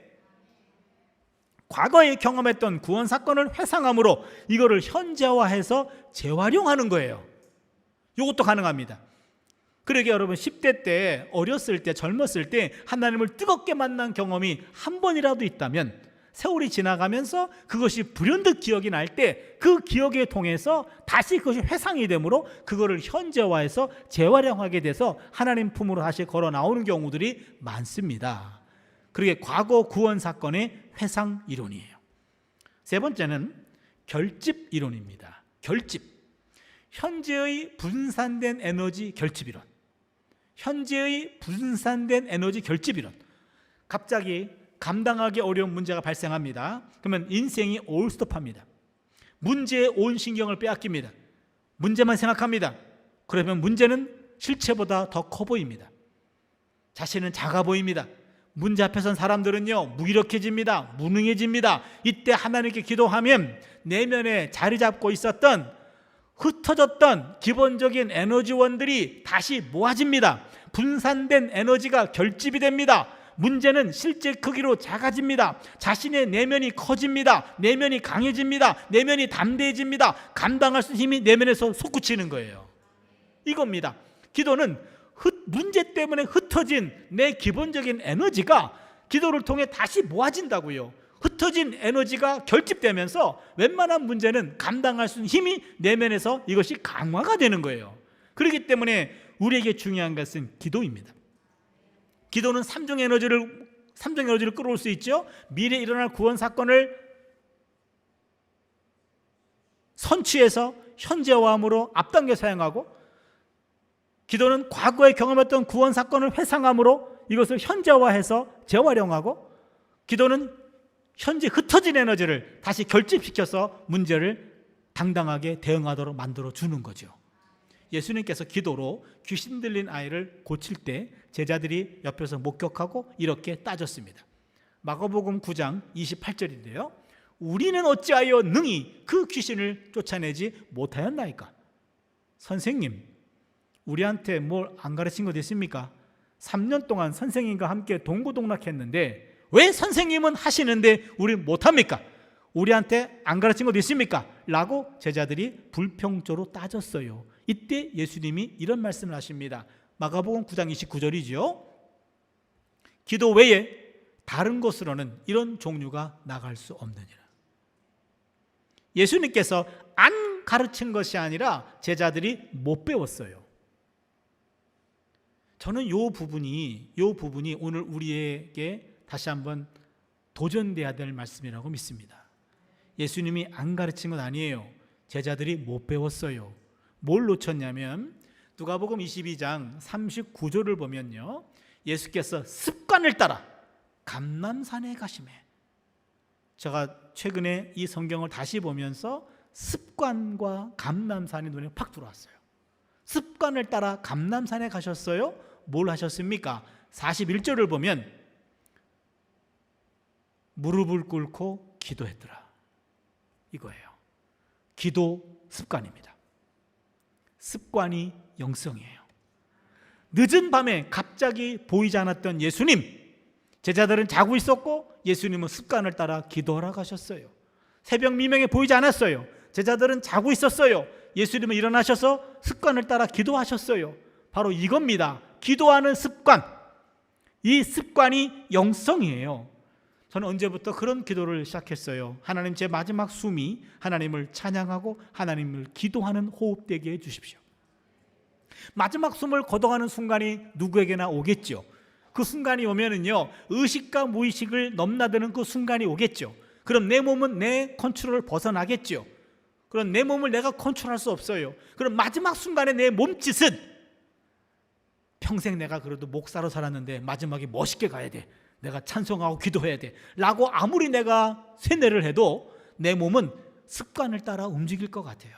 과거에 경험했던 구원 사건을 회상함으로 이거를 현재화해서 재활용하는 거예요. 이것도 가능합니다. 그러게 여러분 10대 때, 어렸을 때, 젊었을 때 하나님을 뜨겁게 만난 경험이 한 번이라도 있다면 세월이 지나가면서 그것이 불현듯 기억이 날 때 그 기억에 통해서 다시 그것이 회상이 되므로 그거를 현재화해서 재활용하게 돼서 하나님 품으로 다시 걸어 나오는 경우들이 많습니다. 그게 과거 구원 사건의 회상 이론이에요. 세 번째는 결집 이론입니다. 결집. 현재의 분산된 에너지 결집 이론. 현재의 분산된 에너지 결집 이론. 갑자기 감당하기 어려운 문제가 발생합니다. 그러면 인생이 올스톱합니다. 문제에 온 신경을 빼앗깁니다. 문제만 생각합니다. 그러면 문제는 실체보다 더 커 보입니다. 자신은 작아 보입니다. 문제 앞에 선 사람들은요 무기력해집니다. 무능해집니다. 이때 하나님께 기도하면 내면에 자리 잡고 있었던 흩어졌던 기본적인 에너지원들이 다시 모아집니다. 분산된 에너지가 결집이 됩니다. 문제는 실제 크기로 작아집니다. 자신의 내면이 커집니다. 내면이 강해집니다. 내면이 담대해집니다. 감당할 수 있는 힘이 내면에서 솟구치는 거예요. 이겁니다. 기도는 문제 때문에 흩어진 내 기본적인 에너지가 기도를 통해 다시 모아진다고요. 흩어진 에너지가 결집되면서 웬만한 문제는 감당할 수 있는 힘이 내면에서 이것이 강화가 되는 거예요. 그렇기 때문에 우리에게 중요한 것은 기도입니다. 기도는 삼중 에너지를 끌어올 수 있죠. 미래에 일어날 구원 사건을 선취해서 현재화함으로 앞당겨 사용하고, 기도는 과거에 경험했던 구원 사건을 회상함으로 이것을 현재화해서 재활용하고, 기도는 현재 흩어진 에너지를 다시 결집시켜서 문제를 당당하게 대응하도록 만들어 주는 거죠. 예수님께서 기도로 귀신 들린 아이를 고칠 때 제자들이 옆에서 목격하고 이렇게 따졌습니다. 마가복음 9장 28절인데요. 우리는 어찌하여 능히 그 귀신을 쫓아내지 못하였나이까? 선생님, 우리한테 뭘 안 가르친 것 있습니까? 3년 동안 선생님과 함께 동고동락했는데 왜 선생님은 하시는데 우리는 못합니까? 우리한테 안 가르친 것 있습니까? 라고 제자들이 불평조로 따졌어요. 이때 예수님이 이런 말씀을 하십니다. 마가복음 9장 29절이죠. 기도 외에 다른 곳으로는 이런 종류가 나갈 수 없느니라. 예수님께서 안 가르친 것이 아니라 제자들이 못 배웠어요. 저는 이 부분이 오늘 우리에게 다시 한번 도전돼야 될 말씀이라고 믿습니다. 예수님이 안 가르친 건 아니에요. 제자들이 못 배웠어요. 뭘 놓쳤냐면 누가복음 22장 39절을 보면요, 예수께서 습관을 따라 감람산에 가시매. 제가 최근에 이 성경을 다시 보면서 습관과 감람산이 눈에 팍 들어왔어요. 습관을 따라 감람산에 가셨어요. 뭘 하셨습니까? 41절을 보면 무릎을 꿇고 기도했더라. 이거예요. 기도 습관입니다. 습관이 영성이에요. 늦은 밤에 갑자기 보이지 않았던 예수님, 제자들은 자고 있었고 예수님은 습관을 따라 기도하러 가셨어요. 새벽 미명에 보이지 않았어요. 제자들은 자고 있었어요. 예수님은 일어나셔서 습관을 따라 기도하셨어요. 바로 이겁니다. 기도하는 습관. 이 습관이 영성이에요. 저는 언제부터 그런 기도를 시작했어요. 하나님, 제 마지막 숨이 하나님을 찬양하고 하나님을 기도하는 호흡되게 해주십시오. 마지막 숨을 거둬가는 순간이 누구에게나 오겠죠. 그 순간이 오면은요, 의식과 무의식을 넘나드는 그 순간이 오겠죠. 그럼 내 몸은 내 컨트롤을 벗어나겠죠. 그럼 내 몸을 내가 컨트롤할 수 없어요. 그럼 마지막 순간에 내 몸짓은, 평생 내가 그래도 목사로 살았는데 마지막에 멋있게 가야 돼, 내가 찬송하고 기도해야 돼 라고 아무리 내가 세뇌를 해도 내 몸은 습관을 따라 움직일 것 같아요.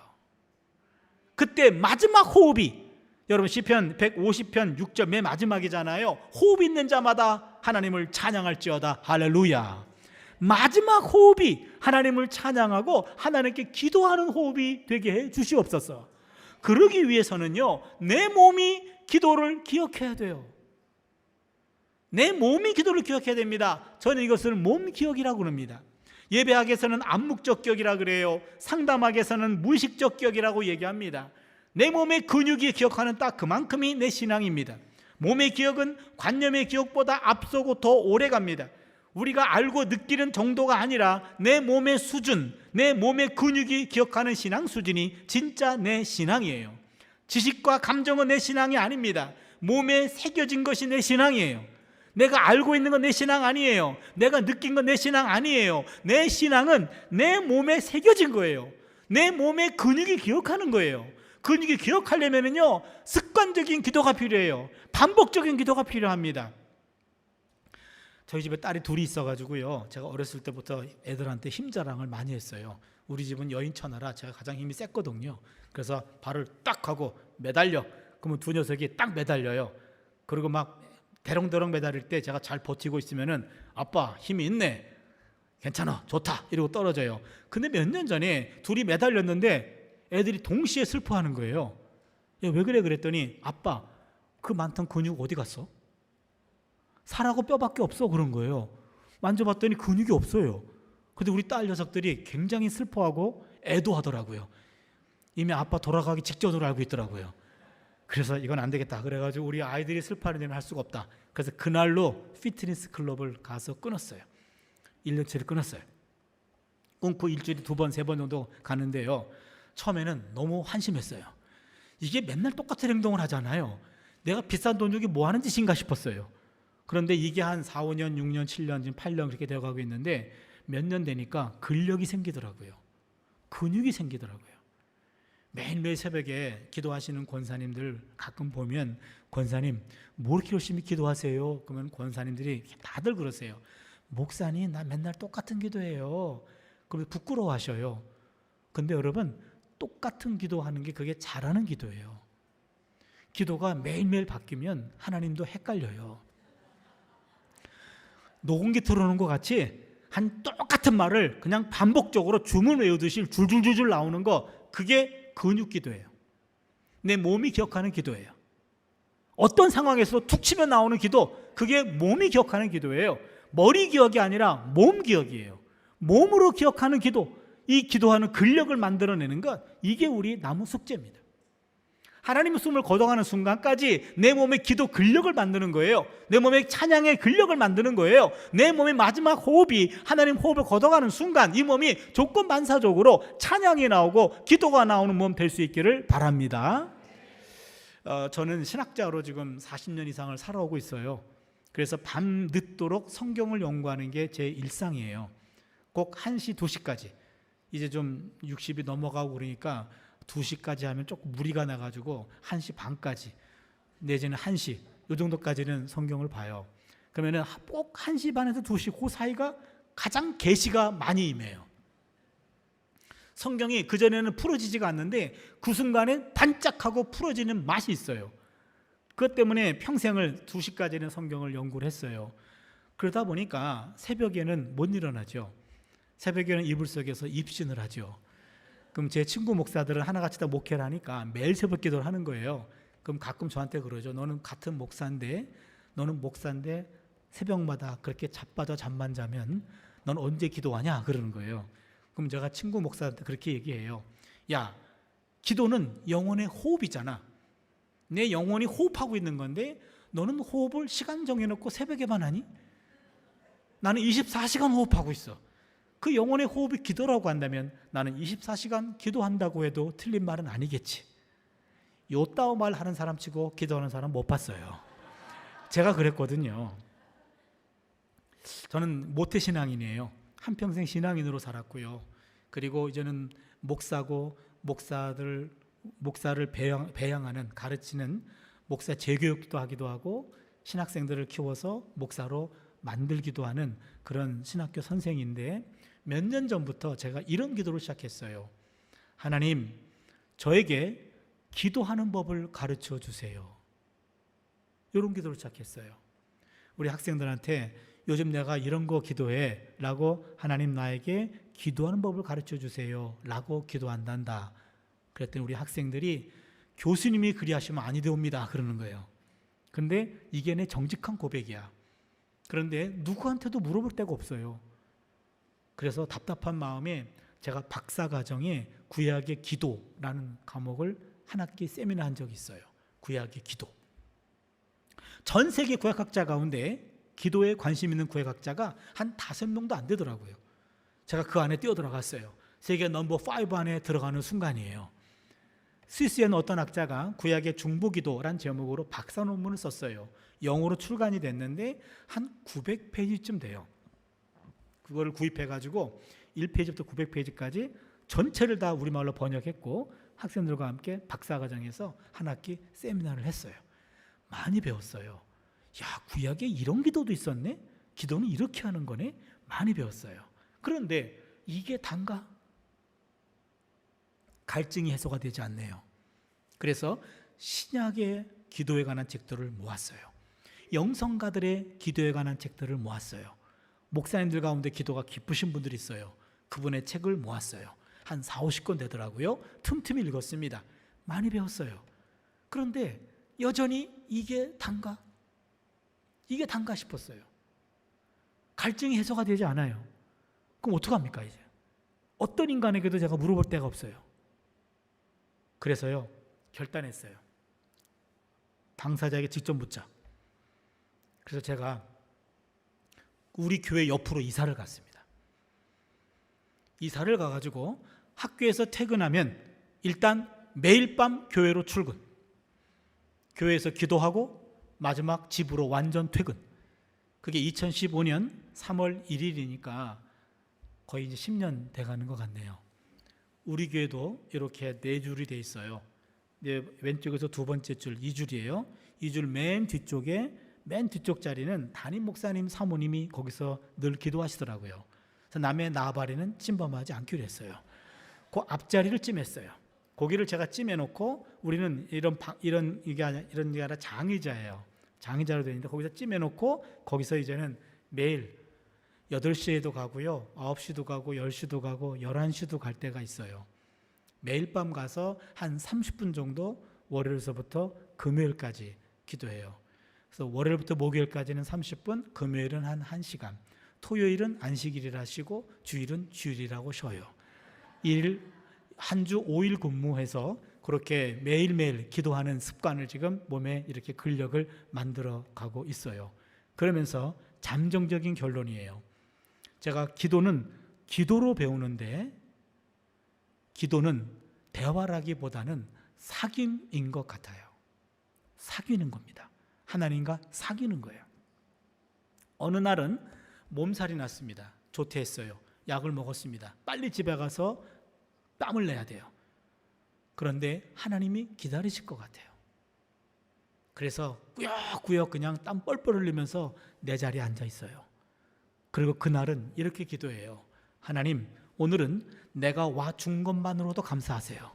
그때 마지막 호흡이, 여러분 시편 150편 6절 맨 마지막이잖아요. 호흡 있는 자마다 하나님을 찬양할지어다. 할렐루야. 마지막 호흡이 하나님을 찬양하고 하나님께 기도하는 호흡이 되게 해 주시옵소서. 그러기 위해서는요, 내 몸이 기도를 기억해야 돼요. 내 몸이 기도를 기억해야 됩니다. 저는 이것을 몸기억이라고 합니다. 예배학에서는 암묵적 기억이라고 그래요. 상담학에서는 무의식적 기억이라고 얘기합니다. 내 몸의 근육이 기억하는 딱 그만큼이 내 신앙입니다. 몸의 기억은 관념의 기억보다 앞서고 더 오래 갑니다. 우리가 알고 느끼는 정도가 아니라 내 몸의 수준, 내 몸의 근육이 기억하는 신앙 수준이 진짜 내 신앙이에요. 지식과 감정은 내 신앙이 아닙니다. 몸에 새겨진 것이 내 신앙이에요. 내가 알고 있는 건 내 신앙 아니에요. 내가 느낀 건 내 신앙 아니에요. 내 신앙은 내 몸에 새겨진 거예요. 내 몸의 근육이 기억하는 거예요. 근육이 기억하려면요, 습관적인 기도가 필요해요. 반복적인 기도가 필요합니다. 저희 집에 딸이 둘이 있어가지고요, 제가 어렸을 때부터 애들한테 힘자랑을 많이 했어요. 우리 집은 여인천하라 제가 가장 힘이 셌거든요. 그래서 발을 딱 하고 매달려. 그러면 두 녀석이 딱 매달려요. 그리고 막 대롱대롱 매달릴 때 제가 잘 버티고 있으면은 아빠 힘이 있네. 괜찮아, 좋다 이러고 떨어져요. 근데 몇 년 전에 둘이 매달렸는데 애들이 동시에 슬퍼하는 거예요. 야, 왜 그래? 그랬더니 아빠, 그 많던 근육 어디 갔어? 살하고 뼈밖에 없어. 그런 거예요. 만져봤더니 근육이 없어요. 근데 우리 딸 녀석들이 굉장히 슬퍼하고 애도하더라고요. 이미 아빠 돌아가기 직전으로 알고 있더라고요. 그래서 이건 안 되겠다. 그래가지고 우리 아이들이 슬퍼하는 일은 할 수가 없다. 그래서 그날로 피트니스 클럽을 가서 끊었어요. 1년치를 끊었어요. 끊고 일주일에 2번, 3번 정도 가는데요. 처음에는 너무 한심했어요. 이게 맨날 똑같은 행동을 하잖아요. 내가 비싼 돈 주기 뭐 하는 짓인가 싶었어요. 그런데 이게 한 4, 5년, 6년, 7년, 지금 8년 그렇게 되어가고 있는데 몇 년 되니까 근력이 생기더라고요. 근육이 생기더라고요. 매일매일 새벽에 기도하시는 권사님들 가끔 보면, 권사님 뭐 이렇게 열심히 기도하세요? 그러면 권사님들이 다들 그러세요. 목사님, 나 맨날 똑같은 기도해요. 그러면 부끄러워하셔요. 근데 여러분, 똑같은 기도하는 게 그게 잘하는 기도예요. 기도가 매일매일 바뀌면 하나님도 헷갈려요. 녹음기 틀어놓은 것 같이 한 똑같은 말을 그냥 반복적으로 주문 외우듯이 줄줄줄줄 나오는 거, 그게 근육 기도예요. 내 몸이 기억하는 기도예요. 어떤 상황에서도 툭 치면 나오는 기도, 그게 몸이 기억하는 기도예요. 머리 기억이 아니라 몸 기억이에요. 몸으로 기억하는 기도, 이 기도하는 근력을 만들어내는 것, 이게 우리 나무 숙제입니다. 하나님의 숨을 거둬가는 순간까지 내 몸의 기도 근력을 만드는 거예요. 내 몸의 찬양의 근력을 만드는 거예요. 내 몸의 마지막 호흡이 하나님 호흡을 거둬가는 순간 이 몸이 조건반사적으로 찬양이 나오고 기도가 나오는 몸 될 수 있기를 바랍니다. 저는 신학자로 지금 40년 이상을 살아오고 있어요. 그래서 밤 늦도록 성경을 연구하는 게 제 일상이에요. 꼭 1시, 2시까지. 이제 좀 60이 넘어가고 그러니까 2시까지 하면 조금 무리가 나가지고 1시 반까지 내지는 1시 이 정도까지는 성경을 봐요. 그러면 꼭 1시 반에서 2시 그 사이가 가장 계시가 많이 임해요. 성경이 그전에는 풀어지지가 않는데 그 순간에 반짝하고 풀어지는 맛이 있어요. 그것 때문에 평생을 2시까지는 성경을 연구를 했어요. 그러다 보니까 새벽에는 못 일어나죠. 새벽에는 이불 속에서 입신을 하죠. 그럼 제 친구 목사들은 하나같이 다 목회를 하니까 매일 새벽 기도를 하는 거예요. 그럼 가끔 저한테 그러죠. 너는 같은 목사인데 새벽마다 그렇게 자빠져 잠만 자면 넌 언제 기도하냐? 그러는 거예요. 그럼 제가 친구 목사한테 그렇게 얘기해요. 야, 기도는 영혼의 호흡이잖아. 내 영혼이 호흡하고 있는 건데 너는 호흡을 시간 정해놓고 새벽에만 하니? 나는 24시간 호흡하고 있어. 그 영혼의 호흡이 기도라고 한다면 나는 24시간 기도한다고 해도 틀린 말은 아니겠지. 요따오 말 하는 사람 치고 기도하는 사람 못 봤어요. 제가 그랬거든요. 저는 모태신앙인이에요. 한평생 신앙인으로 살았고요. 그리고 이제는 목사고 목사를 배양하는, 가르치는 목사 재교육도 하기도 하고 신학생들을 키워서 목사로 만들기도 하는 그런 신학교 선생인데 몇 년 전부터 제가 이런 기도를 시작했어요. 하나님, 저에게 기도하는 법을 가르쳐 주세요. 이런 기도를 시작했어요. 우리 학생들한테 요즘 내가 이런 거 기도해 라고, 하나님 나에게 기도하는 법을 가르쳐 주세요 라고 기도한단다. 그랬더니 우리 학생들이 교수님이 그리하시면 아니 되옵니다 그러는 거예요. 근데 이게 내 정직한 고백이야. 그런데 누구한테도 물어볼 데가 없어요. 그래서 답답한 마음에 제가 박사과정에 구약의 기도라는 과목을 한 학기 세미나 한 적이 있어요. 구약의 기도. 전 세계 구약학자 가운데 기도에 관심 있는 구약학자가 한 5명도 안 되더라고요. 제가 그 안에 뛰어들어갔어요. 세계 넘버 5 안에 들어가는 순간이에요. 스위스에는 어떤 학자가 구약의 중보기도란 제목으로 박사 논문을 썼어요. 영어로 출간이 됐는데 한 900페이지쯤 돼요. 그거를 구입해가지고 1페이지부터 900페이지까지 전체를 다 우리말로 번역했고 학생들과 함께 박사과정에서 한 학기 세미나를 했어요. 많이 배웠어요. 야, 구약에 이런 기도도 있었네? 기도는 이렇게 하는 거네? 많이 배웠어요. 그런데 이게 단가? 갈증이 해소가 되지 않네요. 그래서 신약의 기도에 관한 책들을 모았어요. 영성가들의 기도에 관한 책들을 모았어요. 목사님들 가운데 기도가 깊으신 분들이 있어요. 그분의 책을 모았어요. 한 40-50권 되더라고요. 틈틈이 읽었습니다. 많이 배웠어요. 그런데 여전히 이게 단가? 이게 단가 싶었어요. 갈증이 해소가 되지 않아요. 그럼 어떡합니까 이제? 어떤 인간에게도 제가 물어볼 데가 없어요. 그래서요, 결단했어요. 당사자에게 직접 묻자. 그래서 제가 우리 교회 옆으로 이사를 갔습니다. 이사를 가가지고 학교에서 퇴근하면 일단 매일 밤 교회로 출근, 교회에서 기도하고 마지막 집으로 완전 퇴근. 그게 2015년 3월 1일이니까 거의 이제 10년 돼가는 것 같네요. 우리 교회도 이렇게 4줄이 돼 있어요. 왼쪽에서 두 번째 줄 2줄이에요. 2줄 맨 뒤쪽 자리는 담임 목사님 사모님이 거기서 늘 기도하시더라고요. 그래서 남의 나발에는 침범하지 않기로 했어요. 그 앞자리를 찜했어요. 거기를 제가 찜해놓고, 우리는 이런 게 아니라 장의자예요. 장의자로 되어 있는데 거기서 찜해놓고 거기서 이제는 매일 8시에도 가고요, 9시도 가고 10시도 가고 11시도 갈 때가 있어요. 매일 밤 가서 한 30분 정도 월요일서부터 금요일까지 기도해요. 그래서 월요일부터 목요일까지는 30분, 금요일은 한 1시간, 토요일은 안식일이라 쉬고 주일은 주일이라고 쉬어요. 한 주 5일 근무해서 그렇게 매일매일 기도하는 습관을 지금 몸에 이렇게 근력을 만들어 가고 있어요. 그러면서 잠정적인 결론이에요. 제가 기도는 기도로 배우는데, 기도는 대화라기보다는 사귐인 것 같아요. 사귀는 겁니다. 하나님과 사귀는 거예요. 어느 날은 몸살이 났습니다. 조퇴했어요. 약을 먹었습니다. 빨리 집에 가서 땀을 내야 돼요. 그런데 하나님이 기다리실 것 같아요. 그래서 꾸역꾸역 그냥 땀 뻘뻘 흘리면서 내 자리에 앉아 있어요. 그리고 그날은 이렇게 기도해요. 하나님, 오늘은 내가 와 준 것만으로도 감사하세요.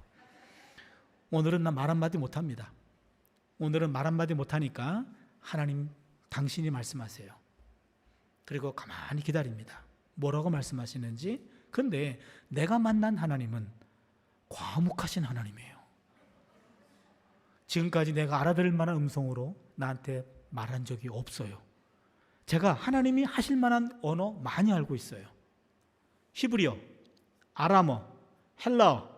오늘은 나 말 한마디 못합니다. 오늘은 말 한마디 못하니까 하나님 당신이 말씀하세요. 그리고 가만히 기다립니다. 뭐라고 말씀하시는지. 근데 내가 만난 하나님은 과묵하신 하나님이에요. 지금까지 내가 알아들을 만한 음성으로 나한테 말한 적이 없어요. 제가 하나님이 하실 만한 언어 많이 알고 있어요. 히브리어, 아람어, 헬라어,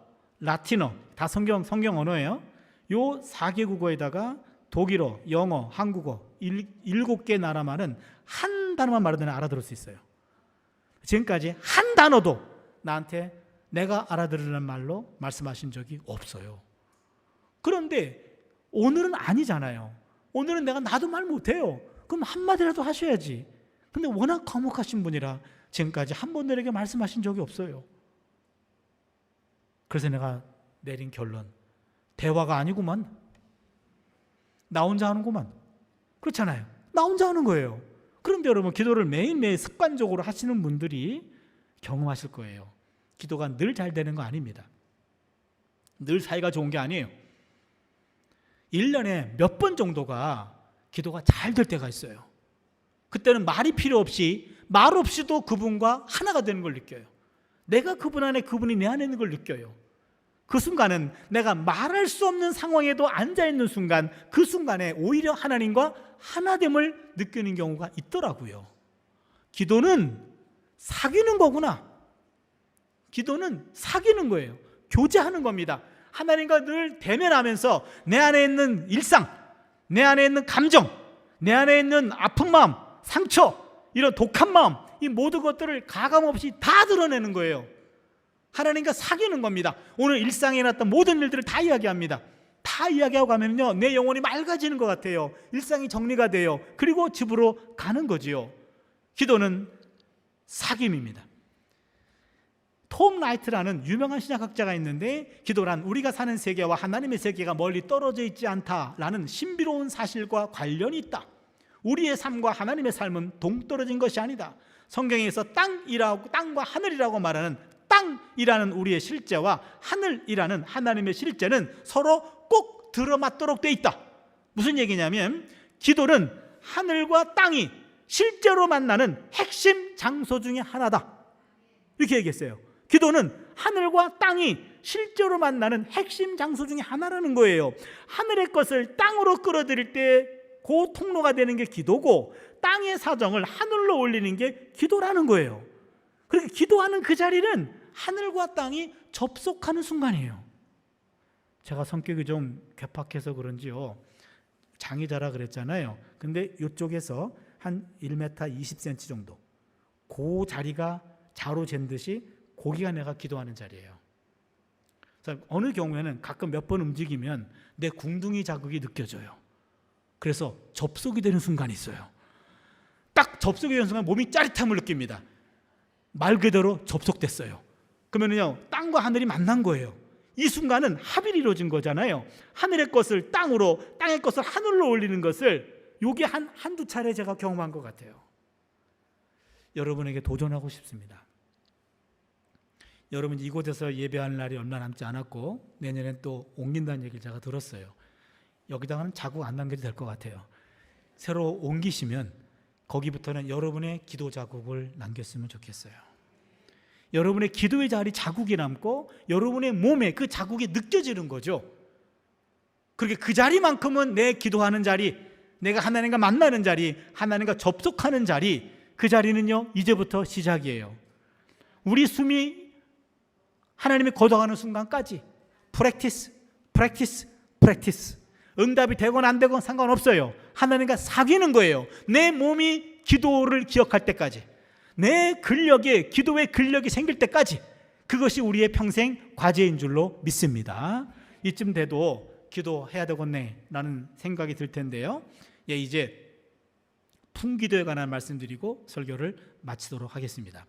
라틴어, 다 성경 언어예요. 요 4개 국어에다가 독일어, 영어, 한국어 7개 나라만은 한 단어만 말하면 알아들을 수 있어요. 지금까지 한 단어도 나한테 내가 알아들으는 말로 말씀하신 적이 없어요. 그런데 오늘은 아니잖아요. 오늘은 나도 말 못해요. 그럼 한마디라도 하셔야지. 근데 워낙 거목하신 분이라 지금까지 한 번도 내게 말씀하신 적이 없어요. 그래서 내가 내린 결론, 대화가 아니구만. 나 혼자 하는구만. 그렇잖아요. 나 혼자 하는 거예요. 그런데 여러분, 기도를 매일매일 습관적으로 하시는 분들이 경험하실 거예요. 기도가 늘 잘 되는 거 아닙니다. 늘 사이가 좋은 게 아니에요. 1년에 몇 번 정도가 기도가 잘 될 때가 있어요. 그때는 말이 필요 없이, 말 없이도 그분과 하나가 되는 걸 느껴요. 내가 그분 안에, 그분이 내 안에 있는 걸 느껴요. 그 순간은 내가 말할 수 없는 상황에도 앉아있는 순간, 그 순간에 오히려 하나님과 하나됨을 느끼는 경우가 있더라고요. 기도는 사귀는 거구나. 기도는 사귀는 거예요. 교제하는 겁니다. 하나님과 늘 대면하면서 내 안에 있는 일상, 내 안에 있는 감정, 내 안에 있는 아픈 마음, 상처, 이런 독한 마음, 이 모든 것들을 가감없이 다 드러내는 거예요. 하나님과 사귀는 겁니다. 오늘 일상에 일어났던 모든 일들을 다 이야기합니다. 다 이야기하고 가면요, 내 영혼이 맑아지는 것 같아요. 일상이 정리가 돼요. 그리고 집으로 가는 거지요. 기도는 사귐입니다. 톰 라이트라는 유명한 신학학자가 있는데, 기도란 우리가 사는 세계와 하나님의 세계가 멀리 떨어져 있지 않다라는 신비로운 사실과 관련이 있다. 우리의 삶과 하나님의 삶은 동떨어진 것이 아니다. 성경에서 땅과 하늘이라고 말하는 땅이라는 우리의 실제와 하늘이라는 하나님의 실제는 서로 꼭 들어맞도록 돼 있다. 무슨 얘기냐면, 기도는 하늘과 땅이 실제로 만나는 핵심 장소 중에 하나다. 이렇게 얘기했어요. 기도는 하늘과 땅이 실제로 만나는 핵심 장소 중에 하나라는 거예요. 하늘의 것을 땅으로 끌어들일 때 그 통로가 되는 게 기도고, 땅의 사정을 하늘로 올리는 게 기도라는 거예요. 그렇게 기도하는 그 자리는 하늘과 땅이 접속하는 순간이에요. 제가 성격이 좀 괴팍해서 그런지요, 장의자라 그랬잖아요. 근데 이쪽에서 한 1m 20cm 정도, 그 자리가 자로 잰 듯이 거기가 내가 기도하는 자리예요. 어느 경우에는 가끔 몇 번 움직이면 내 궁둥이 자극이 느껴져요. 그래서 접속이 되는 순간이 있어요. 딱 접속이 되는 순간 몸이 짜릿함을 느낍니다. 말 그대로 접속됐어요. 그러면요, 땅과 하늘이 만난 거예요. 이 순간은 합일이 이루어진 거잖아요. 하늘의 것을 땅으로, 땅의 것을 하늘로 올리는 것을 요게 한두 차례 제가 경험한 것 같아요. 여러분에게 도전하고 싶습니다. 여러분, 이곳에서 예배하는 날이 얼마 남지 않았고 내년엔 또 옮긴다는 얘기를 제가 들었어요. 여기다가는 자국 안 남겨도 될 것 같아요. 새로 옮기시면 거기부터는 여러분의 기도 자국을 남겼으면 좋겠어요. 여러분의 기도의 자국이 남고 여러분의 몸에 그 자국이 느껴지는 거죠. 그렇게 그 자리만큼은 내 기도하는 자리, 내가 하나님과 만나는 자리, 하나님과 접속하는 자리, 그 자리는요, 이제부터 시작이에요. 우리 숨이 하나님이 거둬가는 순간까지 프랙티스. 응답이 되건 안 되건 상관없어요. 하나님과 사귀는 거예요. 내 몸이 기도를 기억할 때까지, 내 근력에, 기도의 근력이 생길 때까지, 그것이 우리의 평생 과제인 줄로 믿습니다. 이쯤 돼도 기도해야 되겠네 라는 생각이 들 텐데요. 이제 풍기도에 관한 말씀드리고 설교를 마치도록 하겠습니다.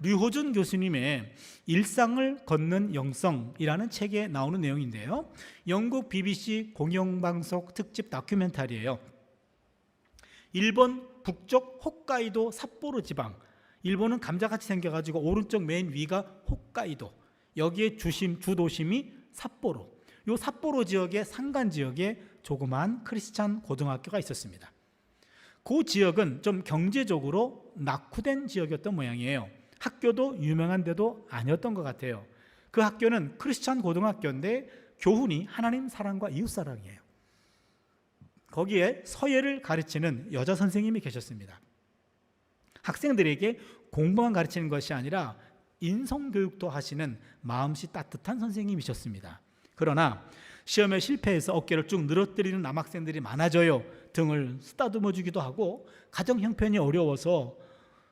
류호준 교수님의 일상을 걷는 영성이라는 책에 나오는 내용인데요, 영국 BBC 공영방송 특집 다큐멘터리예요. 일본 북쪽 홋카이도 삿포로 지방, 일본은 감자같이 생겨가지고 오른쪽 맨 위가 홋카이도, 여기에 주도심이 삿포로, 이 삿포로 지역의 산간 지역에 조그만 크리스찬 고등학교가 있었습니다. 그 지역은 좀 경제적으로 낙후된 지역이었던 모양이에요. 학교도 유명한 데도 아니었던 것 같아요. 그 학교는 크리스찬 고등학교인데 교훈이 하나님 사랑과 이웃 사랑이에요. 거기에 서예를 가르치는 여자 선생님이 계셨습니다. 학생들에게 공부만 가르치는 것이 아니라 인성교육도 하시는 마음씨 따뜻한 선생님이셨습니다. 그러나 시험에 실패해서 어깨를 쭉 늘어뜨리는 남학생들이 많아져요. 등을 쓰다듬어 주기도 하고, 가정 형편이 어려워서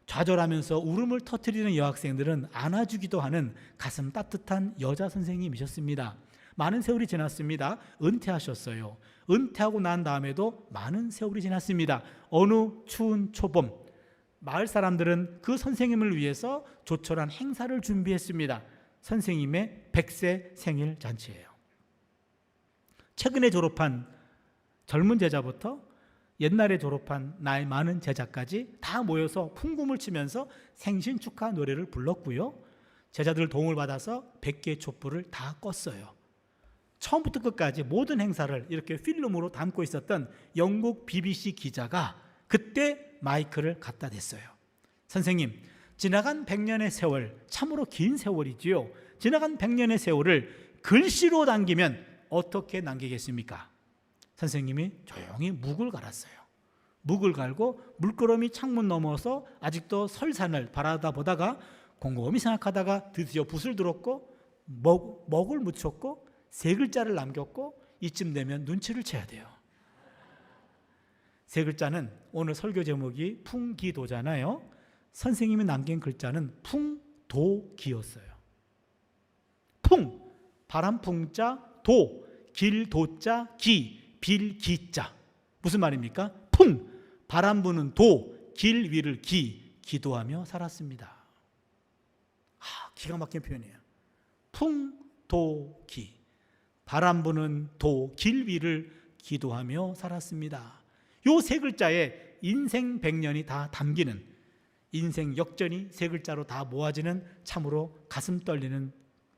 좌절하면서 울음을 터뜨리는 여학생들은 안아주기도 하는 가슴 따뜻한 여자 선생님이셨습니다. 많은 세월이 지났습니다. 은퇴하셨어요. 은퇴하고 난 다음에도 많은 세월이 지났습니다. 어느 추운 초봄, 마을 사람들은 그 선생님을 위해서 조촐한 행사를 준비했습니다. 선생님의 100세 생일 잔치예요. 최근에 졸업한 젊은 제자부터 옛날에 졸업한 나이 많은 제자까지 다 모여서 풍금을 치면서 생신 축하 노래를 불렀고요, 제자들 도움을 받아서 100개의 촛불을 다 껐어요. 처음부터 끝까지 모든 행사를 이렇게 필름으로 담고 있었던 영국 BBC 기자가 그때 마이크를 갖다 댔어요. 선생님, 지나간 100년의 세월, 참으로 긴 세월이지요. 지나간 100년의 세월을 글씨로 남기면 어떻게 남기겠습니까? 선생님이 조용히 묵을 갈았어요. 묵을 갈고 물끄러미 창문 넘어서 아직도 설산을 바라다 보다가 곰곰이 생각하다가 드디어 붓을 들었고 먹을 묻혔고 3글자를 남겼고, 이쯤 되면 눈치를 채야 돼요. 3글자는 오늘 설교 제목이 풍기도잖아요. 선생님이 남긴 글자는 풍도기였어요. 풍, 바람 풍자, 도, 길 도자, 기, 빌 기자. 무슨 말입니까? 풍, 바람 부는 도, 길 위를 기도하며 살았습니다. 기가 막힌 표현이에요. 풍, 도, 기, 바람 부는 도, 길 위를 기도하며 살았습니다. 요 3글자에 인생 100년이 다 담기는, 인생 역전이 3글자로 다 모아지는 참으로 가슴 떨리는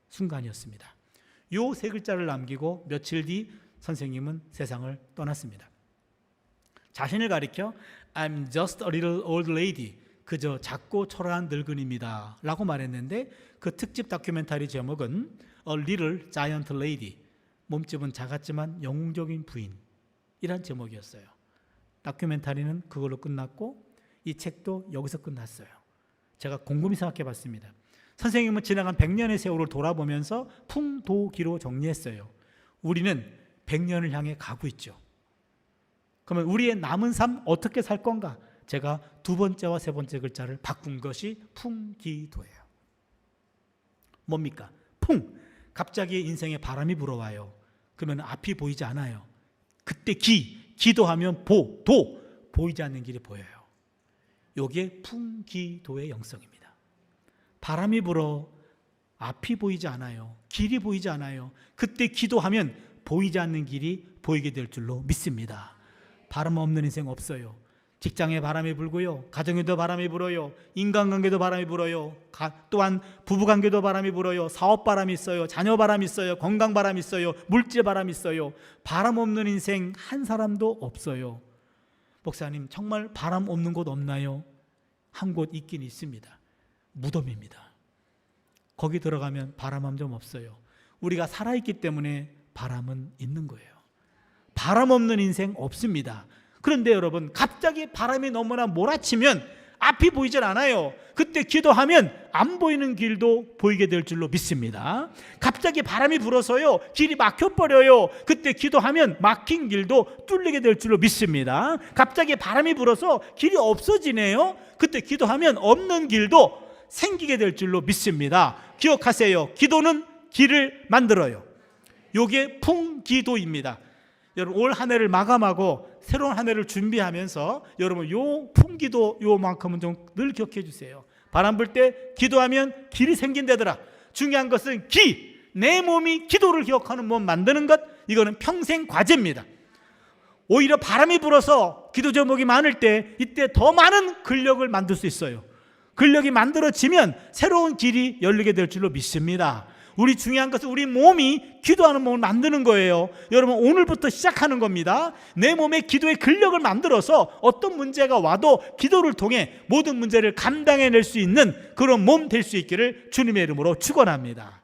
순간이었습니다. 요 3글자를 남기고 며칠 뒤 선생님은 세상을 떠났습니다. 자신을 가리켜 I'm just a little old lady, 그저 작고 초라한 늙은입니다 라고 말했는데, 그 특집 다큐멘터리 제목은 A Little Giant Lady, 몸집은 작았지만 영웅적인 부인이란 제목이었어요. 다큐멘터리는 그걸로 끝났고 이 책도 여기서 끝났어요. 제가 곰곰이 생각해 봤습니다. 선생님은 지나간 100년의 세월을 돌아보면서 풍도기로 정리했어요. 우리는 100년을 향해 가고 있죠. 그러면 우리의 남은 삶 어떻게 살 건가? 제가 두 번째와 세 번째 글자를 바꾼 것이 풍기도예요. 뭡니까? 풍. 갑자기 인생에 바람이 불어와요. 그러면 앞이 보이지 않아요. 그때 기도하면 도, 보이지 않는 길이 보여요. 이게 풍기도의 영성입니다. 바람이 불어 앞이 보이지 않아요. 길이 보이지 않아요. 그때 기도하면 보이지 않는 길이 보이게 될 줄로 믿습니다. 바람 없는 인생 없어요. 직장에 바람이 불고요, 가정에도 바람이 불어요, 인간관계도 바람이 불어요, 또한 부부관계도 바람이 불어요, 사업 바람이 있어요, 자녀 바람이 있어요, 건강 바람이 있어요, 물질 바람이 있어요. 바람 없는 인생 한 사람도 없어요. 목사님, 정말 바람 없는 곳 없나요? 한 곳 있긴 있습니다. 무덤입니다. 거기 들어가면 바람 한 점 없어요. 우리가 살아있기 때문에 바람은 있는 거예요. 바람 없는 인생 없습니다. 그런데 여러분, 갑자기 바람이 너무나 몰아치면 앞이 보이질 않아요. 그때 기도하면 안 보이는 길도 보이게 될 줄로 믿습니다. 갑자기 바람이 불어서요, 길이 막혀버려요. 그때 기도하면 막힌 길도 뚫리게 될 줄로 믿습니다. 갑자기 바람이 불어서 길이 없어지네요. 그때 기도하면 없는 길도 생기게 될 줄로 믿습니다. 기억하세요. 기도는 길을 만들어요. 요게 풍기도입니다. 여러분, 올 한 해를 마감하고 새로운 한 해를 준비하면서 여러분, 요 풍기도 요만큼은 좀 늘 기억해 주세요. 바람 불 때 기도하면 길이 생긴다더라. 중요한 것은 내 몸이 기도를 기억하는 몸 만드는 것, 이거는 평생 과제입니다. 오히려 바람이 불어서 기도 제목이 많을 때, 이때 더 많은 근력을 만들 수 있어요. 근력이 만들어지면 새로운 길이 열리게 될 줄로 믿습니다. 우리 중요한 것은 우리 몸이 기도하는 몸을 만드는 거예요. 여러분, 오늘부터 시작하는 겁니다. 내 몸에 기도의 근력을 만들어서 어떤 문제가 와도 기도를 통해 모든 문제를 감당해낼 수 있는 그런 몸 될 수 있기를 주님의 이름으로 축원합니다.